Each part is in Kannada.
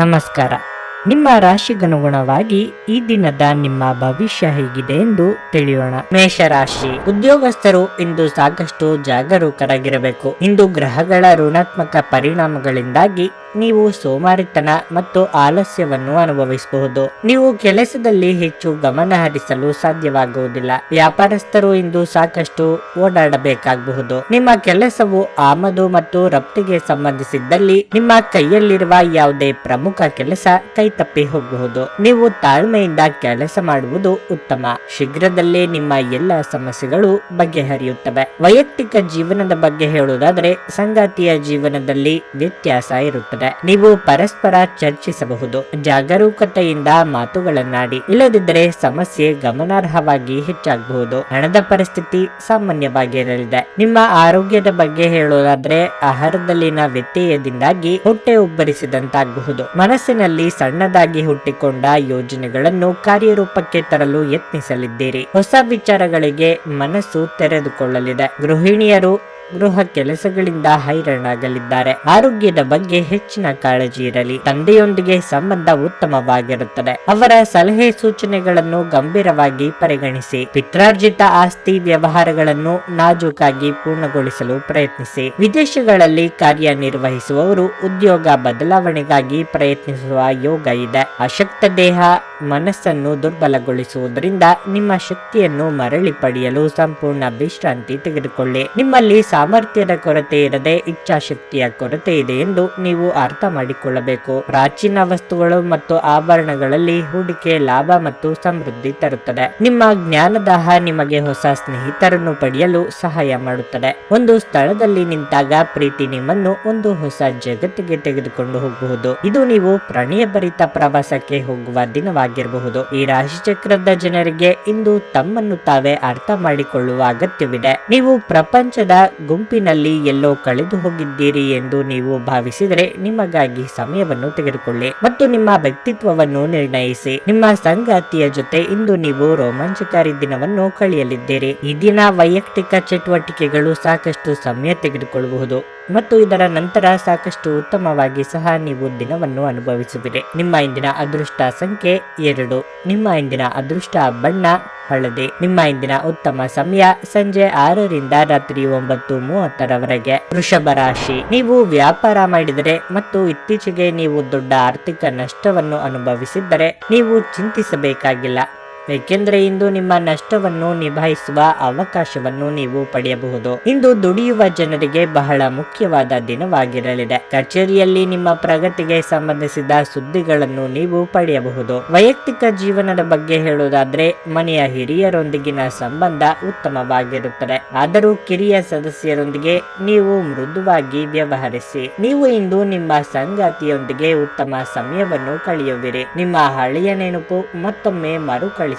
ನಮಸ್ಕಾರ. ನಿಮ್ಮ ರಾಶಿಗನುಗುಣವಾಗಿ ಈ ದಿನದ ನಿಮ್ಮ ಭವಿಷ್ಯ ಹೇಗಿದೆ ಎಂದು ತಿಳಿಯೋಣ. ಮೇಷರಾಶಿ, ಉದ್ಯೋಗಸ್ಥರು ಇಂದು ಸಾಕಷ್ಟು ಜಾಗರೂಕರಾಗಿರಬೇಕು. ಇಂದು ಗ್ರಹಗಳ ಋಣಾತ್ಮಕ ಪರಿಣಾಮಗಳಿಂದಾಗಿ ನೀವು ಸೋಮಾರಿತನ ಮತ್ತು ಆಲಸ್ಯವನ್ನು ಅನುಭವಿಸಬಹುದು. ನೀವು ಕೆಲಸದಲ್ಲಿ ಹೆಚ್ಚು ಗಮನ ಹರಿಸಲು ಸಾಧ್ಯವಾಗುವುದಿಲ್ಲ. ವ್ಯಾಪಾರಸ್ಥರು ಇಂದು ಸಾಕಷ್ಟು ಓಡಾಡಬೇಕಾಗಬಹುದು. ನಿಮ್ಮ ಕೆಲಸವು ಆಮದು ಮತ್ತು ರಫ್ತಿಗೆ ಸಂಬಂಧಿಸಿದ್ದಲ್ಲಿ ನಿಮ್ಮ ಕೈಯಲ್ಲಿರುವ ಯಾವುದೇ ಪ್ರಮುಖ ಕೆಲಸ ಕೈತಪ್ಪಿ ಹೋಗಬಹುದು. ನೀವು ತಾಳ್ಮೆಯಿಂದ ಕೆಲಸ ಮಾಡುವುದು ಉತ್ತಮ. ಶೀಘ್ರದಲ್ಲೇ ನಿಮ್ಮ ಎಲ್ಲ ಸಮಸ್ಯೆಗಳು ಬಗೆಹರಿಯುತ್ತವೆ. ವೈಯಕ್ತಿಕ ಜೀವನದ ಬಗ್ಗೆ ಹೇಳುವುದಾದರೆ ಸಂಗಾತಿಯ ಜೀವನದಲ್ಲಿ ವ್ಯತ್ಯಾಸ ಇರುತ್ತದೆ. ನೀವು ಪರಸ್ಪರ ಚರ್ಚಿಸಬಹುದು. ಜಾಗರೂಕತೆಯಿಂದ ಮಾತುಗಳನ್ನಾಡಿ, ಇಲ್ಲದಿದ್ದರೆ ಸಮಸ್ಯೆ ಗಮನಾರ್ಹವಾಗಿ ಹೆಚ್ಚಾಗಬಹುದು. ಹಣದ ಪರಿಸ್ಥಿತಿ ಸಾಮಾನ್ಯವಾಗಿರಲಿದೆ. ನಿಮ್ಮ ಆರೋಗ್ಯದ ಬಗ್ಗೆ ಹೇಳುವುದಾದ್ರೆ ಆಹಾರದಲ್ಲಿನ ವ್ಯತ್ಯಯದಿಂದಾಗಿ ಹೊಟ್ಟೆ ಉಬ್ಬರಿಸಿದಂತಾಗಬಹುದು. ಮನಸ್ಸಿನಲ್ಲಿ ಸಣ್ಣದಾಗಿ ಹುಟ್ಟಿಕೊಂಡ ಯೋಜನೆಗಳನ್ನು ಕಾರ್ಯರೂಪಕ್ಕೆ ತರಲು ಯತ್ನಿಸಲಿದ್ದೀರಿ. ಹೊಸ ವಿಚಾರಗಳಿಗೆ ಮನಸ್ಸು ತೆರೆದುಕೊಳ್ಳಲಿದೆ. ಗೃಹಿಣಿಯರು ಗೃಹ ಕೆಲಸಗಳಿಂದ ಹೈರಾಣಾಗಲಿದ್ದಾರೆ. ಆರೋಗ್ಯದ ಬಗ್ಗೆ ಹೆಚ್ಚಿನ ಕಾಳಜಿ ಇರಲಿ. ತಂದೆಯೊಂದಿಗೆ ಸಂಬಂಧ ಉತ್ತಮವಾಗಿರುತ್ತದೆ. ಅವರ ಸಲಹೆ ಸೂಚನೆಗಳನ್ನು ಗಂಭೀರವಾಗಿ ಪರಿಗಣಿಸಿ. ಪಿತ್ರಾರ್ಜಿತ ಆಸ್ತಿ ವ್ಯವಹಾರಗಳನ್ನು ನಾಜೂಕಾಗಿ ಪೂರ್ಣಗೊಳಿಸಲು ಪ್ರಯತ್ನಿಸಿ. ವಿದೇಶಗಳಲ್ಲಿ ಕಾರ್ಯನಿರ್ವಹಿಸುವವರು ಉದ್ಯೋಗ ಬದಲಾವಣೆಗಾಗಿ ಪ್ರಯತ್ನಿಸುವ ಯೋಗ ಇದೆ. ಅಶಕ್ತ ದೇಹ ಮನಸ್ಸನ್ನು ದುರ್ಬಲಗೊಳಿಸುವುದರಿಂದ ನಿಮ್ಮ ಶಕ್ತಿಯನ್ನು ಮರಳಿ ಪಡೆಯಲು ಸಂಪೂರ್ಣ ವಿಶ್ರಾಂತಿ ತೆಗೆದುಕೊಳ್ಳಿ. ನಿಮ್ಮಲ್ಲಿ ಸಾಮರ್ಥ್ಯದ ಕೊರತೆ ಇರದೆ ಇಚ್ಛಾಶಕ್ತಿಯ ಕೊರತೆ ಇದೆ ಎಂದು ನೀವು ಅರ್ಥ ಮಾಡಿಕೊಳ್ಳಬೇಕು. ಪ್ರಾಚೀನ ವಸ್ತುಗಳು ಮತ್ತು ಆಭರಣಗಳಲ್ಲಿ ಹೂಡಿಕೆ ಲಾಭ ಮತ್ತು ಸಮೃದ್ಧಿ ತರುತ್ತದೆ. ನಿಮ್ಮ ಜ್ಞಾನದಾಹ ನಿಮಗೆ ಹೊಸ ಸ್ನೇಹಿತರನ್ನು ಪಡೆಯಲು ಸಹಾಯ ಮಾಡುತ್ತದೆ. ಒಂದು ಸ್ಥಳದಲ್ಲಿ ನಿಂತಾಗ ಪ್ರೀತಿ ನಿಮ್ಮನ್ನು ಒಂದು ಹೊಸ ಜಗತ್ತಿಗೆ ತೆಗೆದುಕೊಂಡು ಹೋಗಬಹುದು. ಇದು ನೀವು ಪ್ರಣಯಭರಿತ ಪ್ರವಾಸಕ್ಕೆ ಹೋಗುವ ದಿನವಾಗಿರಬಹುದು. ಈ ರಾಶಿಚಕ್ರದ ಜನರಿಗೆ ಇಂದು ತಮ್ಮನ್ನು ತಾವೇ ಅರ್ಥ ಮಾಡಿಕೊಳ್ಳುವ ಅಗತ್ಯವಿದೆ. ನೀವು ಪ್ರಪಂಚದ ಗುಂಪಿನಲ್ಲಿ ಎಲ್ಲೋ ಕಳೆದು ಹೋಗಿದ್ದೀರಿ ಎಂದು ನೀವು ಭಾವಿಸಿದರೆ ನಿಮಗಾಗಿ ಸಮಯವನ್ನು ತೆಗೆದುಕೊಳ್ಳಿ ಮತ್ತು ನಿಮ್ಮ ವ್ಯಕ್ತಿತ್ವವನ್ನು ನಿರ್ಣಯಿಸಿ. ನಿಮ್ಮ ಸಂಗಾತಿಯ ಜೊತೆ ಇಂದು ನೀವು ರೋಮಾಂಚಕಾರಿ ದಿನವನ್ನು ಕಳೆಯಲಿದ್ದೀರಿ. ಈ ದಿನ ವೈಯಕ್ತಿಕ ಚಟುವಟಿಕೆಗಳು ಸಾಕಷ್ಟು ಸಮಯ ತೆಗೆದುಕೊಳ್ಳಬಹುದು ಮತ್ತು ಇದರ ನಂತರ ಸಾಕಷ್ಟು ಉತ್ತಮವಾಗಿ ಸಹ ನೀವು ದಿನವನ್ನು ಅನುಭವಿಸುವಿರಿ. ನಿಮ್ಮ ಇಂದಿನ ಅದೃಷ್ಟ ಸಂಖ್ಯೆ 2. ನಿಮ್ಮ ಇಂದಿನ ಅದೃಷ್ಟ ಬಣ್ಣ ಹಳದಿ. ನಿಮ್ಮ ಇಂದಿನ ಉತ್ತಮ ಸಮಯ ಸಂಜೆ 6 ರಿಂದ ರಾತ್ರಿ 9:30 ವೃಷಭ ರಾಶಿ, ನೀವು ವ್ಯಾಪಾರ ಮಾಡಿದರೆ ಮತ್ತು ಇತ್ತೀಚೆಗೆ ನೀವು ದೊಡ್ಡ ಆರ್ಥಿಕ ನಷ್ಟವನ್ನು ಅನುಭವಿಸಿದ್ದರೆ ನೀವು ಚಿಂತಿಸಬೇಕಾಗಿಲ್ಲ. ಏಕೆಂದರೆ ಇಂದು ನಿಮ್ಮ ನಷ್ಟವನ್ನು ನಿಭಾಯಿಸುವ ಅವಕಾಶವನ್ನು ನೀವು ಪಡೆಯಬಹುದು. ಇಂದು ದುಡಿಯುವ ಜನರಿಗೆ ಬಹಳ ಮುಖ್ಯವಾದ ದಿನವಾಗಿರಲಿದೆ. ಕಚೇರಿಯಲ್ಲಿ ನಿಮ್ಮ ಪ್ರಗತಿಗೆ ಸಂಬಂಧಿಸಿದ ಸುದ್ದಿಗಳನ್ನು ನೀವು ಪಡೆಯಬಹುದು. ವೈಯಕ್ತಿಕ ಜೀವನದ ಬಗ್ಗೆ ಹೇಳುವುದಾದ್ರೆ ಮನೆಯ ಹಿರಿಯರೊಂದಿಗಿನ ಸಂಬಂಧ ಉತ್ತಮವಾಗಿರುತ್ತದೆ. ಆದರೂ ಕಿರಿಯ ಸದಸ್ಯರೊಂದಿಗೆ ನೀವು ಮೃದುವಾಗಿ ವ್ಯವಹರಿಸಿ. ನೀವು ಇಂದು ನಿಮ್ಮ ಸಂಗಾತಿಯೊಂದಿಗೆ ಉತ್ತಮ ಸಮಯವನ್ನು ಕಳೆಯುವಿರಿ. ನಿಮ್ಮ ಹಳೆಯ ನೆನಪು ಮತ್ತೊಮ್ಮೆ ಮರುಕಳಿಸಬಹುದು.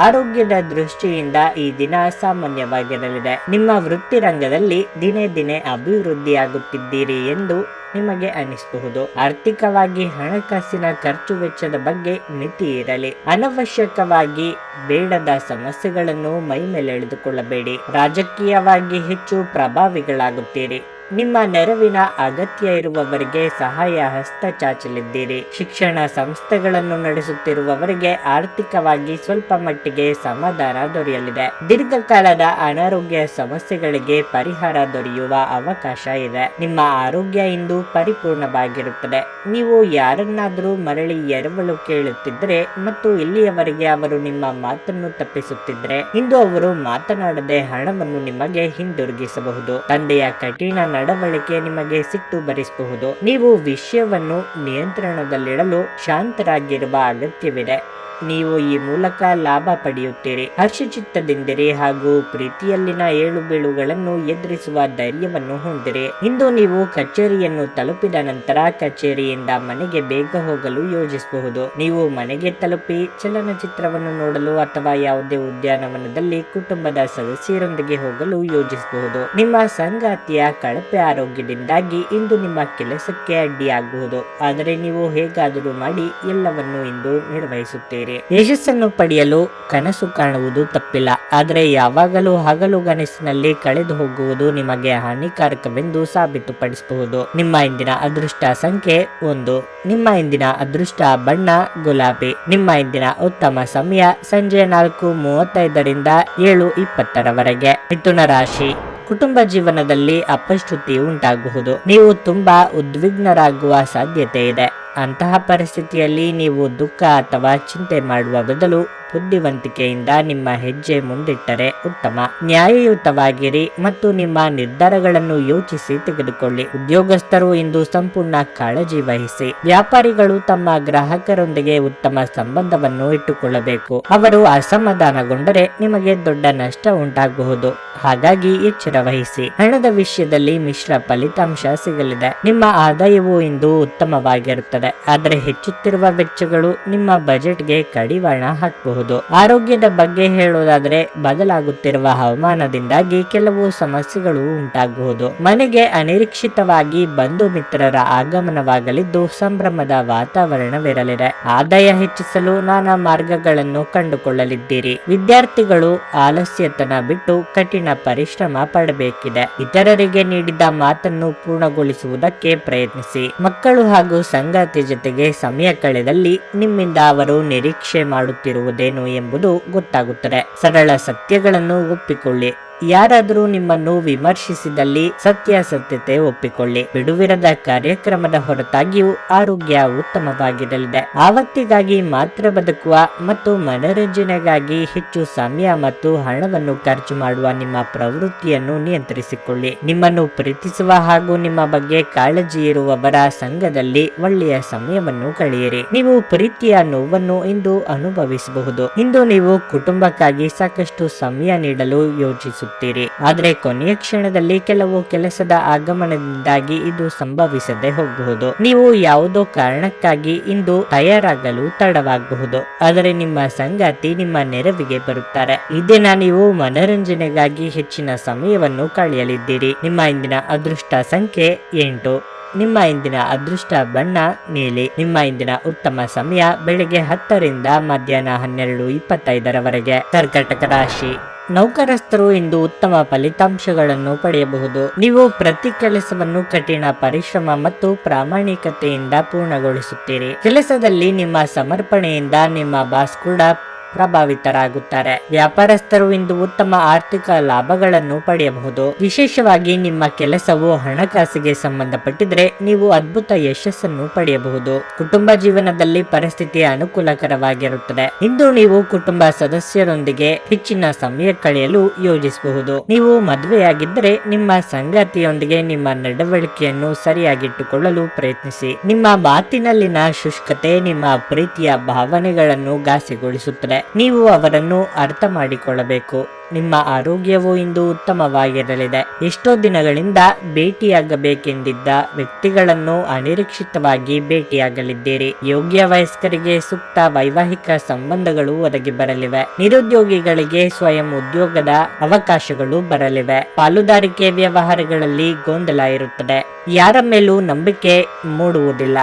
ಆರೋಗ್ಯದ ದೃಷ್ಟಿಯಿಂದ ಈ ದಿನ ಸಾಮಾನ್ಯವಾಗಿರಲಿದೆ. ನಿಮ್ಮ ವೃತ್ತಿ ರಂಗದಲ್ಲಿ ದಿನೇ ದಿನೇ ಅಭಿವೃದ್ಧಿಯಾಗುತ್ತಿದ್ದೀರಿ ಎಂದು ನಿಮಗೆ ಅನಿಸಬಹುದು. ಆರ್ಥಿಕವಾಗಿ ಹಣಕಾಸಿನ ಖರ್ಚು ವೆಚ್ಚದ ಬಗ್ಗೆ ಮಿತಿ ಇರಲಿ. ಅನವಶ್ಯಕವಾಗಿ ಬೇಡದ ಸಮಸ್ಯೆಗಳನ್ನು ಮೈ ಮೇಲೆ ಎಳೆದುಕೊಳ್ಳಬೇಡಿ. ರಾಜಕೀಯವಾಗಿ ಹೆಚ್ಚು ಪ್ರಭಾವಿಗಳಾಗುತ್ತೀರಿ. ನಿಮ್ಮ ನೆರವಿನ ಅಗತ್ಯ ಇರುವವರಿಗೆ ಸಹಾಯ ಹಸ್ತ ಚಾಚಲಿದ್ದೀರಿ. ಶಿಕ್ಷಣ ಸಂಸ್ಥೆಗಳನ್ನು ನಡೆಸುತ್ತಿರುವವರಿಗೆ ಆರ್ಥಿಕವಾಗಿ ಸ್ವಲ್ಪ ಮಟ್ಟಿಗೆ ಸಮಾಧಾನ ದೊರೆಯಲಿದೆ. ದೀರ್ಘಕಾಲದ ಅನಾರೋಗ್ಯ ಸಮಸ್ಯೆಗಳಿಗೆ ಪರಿಹಾರ ದೊರೆಯುವ ಅವಕಾಶ ಇದೆ. ನಿಮ್ಮ ಆರೋಗ್ಯ ಇಂದು ಪರಿಪೂರ್ಣವಾಗಿರುತ್ತದೆ. ನೀವು ಯಾರನ್ನಾದರೂ ಮರಳಿ ಎರವಲು ಕೇಳುತ್ತಿದ್ದರೆ ಮತ್ತು ಇಲ್ಲಿಯವರೆಗೆ ಅವರು ನಿಮ್ಮ ಮಾತನ್ನು ತಪ್ಪಿಸುತ್ತಿದ್ದರೆ ಇಂದು ಅವರು ಮಾತನಾಡದೆ ಹಣವನ್ನು ನಿಮಗೆ ಹಿಂದಿರುಗಿಸಬಹುದು. ತಂದೆಯ ಕಠಿಣ ನಡವಳಿಕೆ ನಿಮಗೆ ಸಿಟ್ಟು ಬರಿಸಬಹುದು. ನೀವು ವಿಷಯವನ್ನು ನಿಯಂತ್ರಣದಲ್ಲಿಡಲು ಶಾಂತರಾಗಿರುವ ಅಗತ್ಯವಿದೆ. ನೀವು ಈ ಮೂಲಕ ಲಾಭ ಪಡೆಯುತ್ತೀರಿ. ಹರ್ಷಚಿತ್ತದಿಂದಿರಿ ಹಾಗೂ ಪ್ರೀತಿಯಲ್ಲಿನ ಏಳು ಬೀಳುಗಳನ್ನು ಎದುರಿಸುವ ಧೈರ್ಯವನ್ನು ಹೊಂದಿರಿ. ಇಂದು ನೀವು ಕಚೇರಿಯನ್ನು ತಲುಪಿದ ನಂತರ ಕಚೇರಿಯಿಂದ ಮನೆಗೆ ಬೇಗ ಹೋಗಲು ಯೋಜಿಸಬಹುದು. ನೀವು ಮನೆಗೆ ತಲುಪಿ ಚಲನಚಿತ್ರವನ್ನು ನೋಡಲು ಅಥವಾ ಯಾವುದೇ ಉದ್ಯಾನವನದಲ್ಲಿ ಕುಟುಂಬದ ಸದಸ್ಯರೊಂದಿಗೆ ಹೋಗಲು ಯೋಜಿಸಬಹುದು. ನಿಮ್ಮ ಸಂಗಾತಿಯ ಕಳಪೆ ಆರೋಗ್ಯದಿಂದಾಗಿ ಇಂದು ನಿಮ್ಮ ಕೆಲಸಕ್ಕೆ ಅಡ್ಡಿಯಾಗಬಹುದು. ಆದರೆ ನೀವು ಹೇಗಾದರೂ ಮಾಡಿ ಎಲ್ಲವನ್ನು ಇಂದು ನಿರ್ವಹಿಸುತ್ತೀರಿ. ಬಯಸುತ್ತೀರಿ. ಯಶಸ್ಸನ್ನು ಪಡೆಯಲು ಕನಸು ಕಾಣುವುದು ತಪ್ಪಿಲ್ಲ, ಆದರೆ ಯಾವಾಗಲೂ ಹಗಲುಗನಸಿನಲ್ಲಿ ಕಳೆದು ಹೋಗುವುದು ನಿಮಗೆ ಹಾನಿಕಾರಕವೆಂದು ಸಾಬೀತುಪಡಿಸಬಹುದು. ನಿಮ್ಮ ಇಂದಿನ ಅದೃಷ್ಟ ಸಂಖ್ಯೆ 1. ನಿಮ್ಮ ಇಂದಿನ ಅದೃಷ್ಟ ಬಣ್ಣ ಗುಲಾಬಿ. ನಿಮ್ಮ ಇಂದಿನ ಉತ್ತಮ ಸಮಯ ಸಂಜೆ 4:35ರಿಂದ 7:20ರವರೆಗೆ. ಮಿಥುನ ರಾಶಿ. ಕುಟುಂಬ ಜೀವನದಲ್ಲಿ ಅಪಶ್ರುತಿ ಉಂಟಾಗಬಹುದು. ನೀವು ತುಂಬಾ ಉದ್ವಿಗ್ನರಾಗುವ ಸಾಧ್ಯತೆ ಇದೆ. ಅಂತಹ ಪರಿಸ್ಥಿತಿಯಲ್ಲಿ ನೀವು ದುಃಖ ಅಥವಾ ಚಿಂತೆ ಮಾಡುವ ಬದಲು ಬುದ್ಧಿವಂತಿಕೆಯಿಂದ ನಿಮ್ಮ ಹೆಜ್ಜೆ ಮುಂದಿಟ್ಟರೆ ಉತ್ತಮ. ನ್ಯಾಯಯುತವಾಗಿರಿ ಮತ್ತು ನಿಮ್ಮ ನಿರ್ಧಾರಗಳನ್ನು ಯೋಚಿಸಿ ತೆಗೆದುಕೊಳ್ಳಿ. ಉದ್ಯೋಗಸ್ಥರು ಇಂದು ಸಂಪೂರ್ಣ ಕಾಳಜಿ ವಹಿಸಿ. ವ್ಯಾಪಾರಿಗಳು ತಮ್ಮ ಗ್ರಾಹಕರೊಂದಿಗೆ ಉತ್ತಮ ಸಂಬಂಧವನ್ನು ಇಟ್ಟುಕೊಳ್ಳಬೇಕು. ಅವರು ಅಸಮಾಧಾನಗೊಂಡರೆ ನಿಮಗೆ ದೊಡ್ಡ ನಷ್ಟ ಉಂಟಾಗಬಹುದು, ಹಾಗಾಗಿ ಎಚ್ಚರ ವಹಿಸಿ. ಹಣದ ವಿಷಯದಲ್ಲಿ ಮಿಶ್ರ ಫಲಿತಾಂಶ ಸಿಗಲಿದೆ. ನಿಮ್ಮ ಆದಾಯವು ಇಂದು ಉತ್ತಮವಾಗಿರುತ್ತದೆ, ಆದರೆ ಹೆಚ್ಚುತ್ತಿರುವ ವೆಚ್ಚಗಳು ನಿಮ್ಮ ಬಜೆಟ್ಗೆ ಕಡಿವಾಣ ಹಾಕಬಹುದು. ಆರೋಗ್ಯದ ಬಗ್ಗೆ ಹೇಳುವುದಾದರೆ, ಬದಲಾಗುತ್ತಿರುವ ಹವಾಮಾನದಿಂದಾಗಿ ಕೆಲವು ಸಮಸ್ಯೆಗಳು ಉಂಟಾಗಬಹುದು. ಮನೆಗೆ ಅನಿರೀಕ್ಷಿತವಾಗಿ ಬಂಧು ಮಿತ್ರರ ಆಗಮನವಾಗಲಿದ್ದು ಸಂಭ್ರಮದ ವಾತಾವರಣವಿರಲಿದೆ. ಆದಾಯ ಹೆಚ್ಚಿಸಲು ನಾನಾ ಮಾರ್ಗಗಳನ್ನು ಕಂಡುಕೊಳ್ಳಲಿದ್ದೀರಿ. ವಿದ್ಯಾರ್ಥಿಗಳು ಆಲಸ್ಯತನ ಬಿಟ್ಟು ಕಠಿಣ ಪರಿಶ್ರಮ ಪಡಬೇಕಿದೆ. ಇತರರಿಗೆ ನೀಡಿದ ಮಾತನ್ನು ಪೂರ್ಣಗೊಳಿಸುವುದಕ್ಕೆ ಪ್ರಯತ್ನಿಸಿ. ಮಕ್ಕಳು ಹಾಗೂ ಸಂಗಾತಿ ಜೊತೆಗೆ ಸಮಯ ಕಳೆದಲ್ಲಿ ನಿಮ್ಮಿಂದ ಅವರು ನಿರೀಕ್ಷೆ ಮಾಡುತ್ತಿರುವುದೇನು ಎಂಬುದು ಗೊತ್ತಾಗುತ್ತದೆ. ಸರಳ ಸತ್ಯಗಳನ್ನು ಒಪ್ಪಿಕೊಳ್ಳಿ. ಯಾರಾದರೂ ನಿಮ್ಮನ್ನು ವಿಮರ್ಶಿಸಿದಲ್ಲಿ ಸತ್ಯಾಸತ್ಯತೆ ಒಪ್ಪಿಕೊಳ್ಳಿ. ಬಿಡುವಿರದ ಕಾರ್ಯಕ್ರಮದ ಹೊರತಾಗಿಯೂ ಆರೋಗ್ಯ ಉತ್ತಮವಾಗಿರಲಿದೆ. ಆವತ್ತಿಗಾಗಿ ಮಾತ್ರ ಬದುಕುವ ಮತ್ತು ಮನರಂಜನೆಗಾಗಿ ಹೆಚ್ಚು ಸಮಯ ಮತ್ತು ಹಣವನ್ನು ಖರ್ಚು ಮಾಡುವ ನಿಮ್ಮ ಪ್ರವೃತ್ತಿಯನ್ನು ನಿಯಂತ್ರಿಸಿಕೊಳ್ಳಿ. ನಿಮ್ಮನ್ನು ಪ್ರೀತಿಸುವ ಹಾಗೂ ನಿಮ್ಮ ಬಗ್ಗೆ ಕಾಳಜಿ ಇರುವವರ ಸಂಘದಲ್ಲಿ ಒಳ್ಳೆಯ ಸಮಯವನ್ನು ಕಳೆಯಿರಿ. ನೀವು ಪ್ರೀತಿಯ ನೋವನ್ನು ಇಂದು ಅನುಭವಿಸಬಹುದು. ಇಂದು ನೀವು ಕುಟುಂಬಕ್ಕಾಗಿ ಸಾಕಷ್ಟು ಸಮಯ ನೀಡಲು ಯೋಚಿಸುತ್ತೀರಿ, ಆದರೆ ಕೊನೆಯ ಕ್ಷಣದಲ್ಲಿ ಕೆಲವು ಕೆಲಸದ ಆಗಮನದಿಂದಾಗಿ ಇದು ಸಂಭವಿಸದೆ ಹೋಗಬಹುದು. ನೀವು ಯಾವುದೋ ಕಾರಣಕ್ಕಾಗಿ ಇಂದು ತಯಾರಾಗಲು ತಡವಾಗಬಹುದು, ಆದರೆ ನಿಮ್ಮ ಸಂಗಾತಿ ನಿಮ್ಮ ನೆರವಿಗೆ ಬರುತ್ತಾರೆ. ಈ ದಿನ ನೀವು ಮನರಂಜನೆಗಾಗಿ ಹೆಚ್ಚಿನ ಸಮಯವನ್ನು ಕಳೆಯಲಿದ್ದೀರಿ. ನಿಮ್ಮ ಇಂದಿನ ಅದೃಷ್ಟ ಸಂಖ್ಯೆ 8. ನಿಮ್ಮ ಇಂದಿನ ಅದೃಷ್ಟ ಬಣ್ಣ ನೀಲಿ. ನಿಮ್ಮ ಇಂದಿನ ಉತ್ತಮ ಸಮಯ ಬೆಳಗ್ಗೆ 10ರಿಂದ ಮಧ್ಯಾಹ್ನ 12:25ರವರೆಗೆ. ಕರ್ಕಾಟಕ ರಾಶಿ. ನೌಕರಸ್ಥರು ಇಂದು ಉತ್ತಮ ಫಲಿತಾಂಶಗಳನ್ನು ಪಡೆಯಬಹುದು. ನೀವು ಪ್ರತಿ ಕೆಲಸವನ್ನು ಕಠಿಣ ಪರಿಶ್ರಮ ಮತ್ತು ಪ್ರಾಮಾಣಿಕತೆಯಿಂದ ಪೂರ್ಣಗೊಳಿಸುತ್ತೀರಿ. ಕೆಲಸದಲ್ಲಿ ನಿಮ್ಮ ಸಮರ್ಪಣೆಯಿಂದ ನಿಮ್ಮ ಬಾಸ್ ಕೂಡ ಪ್ರಭಾವಿತರಾಗುತ್ತಾರೆ. ವ್ಯಾಪಾರಸ್ಥರು ಇಂದು ಉತ್ತಮ ಆರ್ಥಿಕ ಲಾಭಗಳನ್ನು ಪಡೆಯಬಹುದು. ವಿಶೇಷವಾಗಿ ನಿಮ್ಮ ಕೆಲಸವು ಹಣಕಾಸಿಗೆ ಸಂಬಂಧಪಟ್ಟಿದ್ರೆ ನೀವು ಅದ್ಭುತ ಯಶಸ್ಸನ್ನು ಪಡೆಯಬಹುದು. ಕುಟುಂಬ ಜೀವನದಲ್ಲಿ ಪರಿಸ್ಥಿತಿ ಅನುಕೂಲಕರವಾಗಿರುತ್ತದೆ. ಇಂದು ನೀವು ಕುಟುಂಬ ಸದಸ್ಯರೊಂದಿಗೆ ಹೆಚ್ಚಿನ ಸಮಯ ಕಳೆಯಲು ಯೋಜಿಸಬಹುದು. ನೀವು ಮದುವೆಯಾಗಿದ್ದರೆ ನಿಮ್ಮ ಸಂಗಾತಿಯೊಂದಿಗೆ ನಿಮ್ಮ ನಡವಳಿಕೆಯನ್ನು ಸರಿಯಾಗಿಟ್ಟುಕೊಳ್ಳಲು ಪ್ರಯತ್ನಿಸಿ. ನಿಮ್ಮ ಮಾತಿನಲ್ಲಿನ ಶುಷ್ಕತೆ ನಿಮ್ಮ ಪ್ರೀತಿಯ ಭಾವನೆಗಳನ್ನು ಘಾಸಿಗೊಳಿಸುತ್ತದೆ. ನೀವು ಅವರನ್ನು ಅರ್ಥ ಮಾಡಿಕೊಳ್ಳಬೇಕು. ನಿಮ್ಮ ಆರೋಗ್ಯವು ಇಂದು ಉತ್ತಮವಾಗಿರಲಿದೆ. ಎಷ್ಟೋ ದಿನಗಳಿಂದ ಭೇಟಿಯಾಗಬೇಕೆಂದಿದ್ದ ವ್ಯಕ್ತಿಗಳನ್ನು ಅನಿರೀಕ್ಷಿತವಾಗಿ ಭೇಟಿಯಾಗಲಿದ್ದೀರಿ. ಯೋಗ್ಯ ವಯಸ್ಕರಿಗೆ ಸೂಕ್ತ ವೈವಾಹಿಕ ಸಂಬಂಧಗಳು ಒದಗಿ ಬರಲಿವೆ. ನಿರುದ್ಯೋಗಿಗಳಿಗೆ ಸ್ವಯಂ ಉದ್ಯೋಗದ ಅವಕಾಶಗಳು ಬರಲಿವೆ. ಪಾಲುದಾರಿಕೆ ವ್ಯವಹಾರಗಳಲ್ಲಿ ಗೊಂದಲ ಇರುತ್ತದೆ. ಯಾರ ಮೇಲೂ ನಂಬಿಕೆ ಮೂಡುವುದಿಲ್ಲ.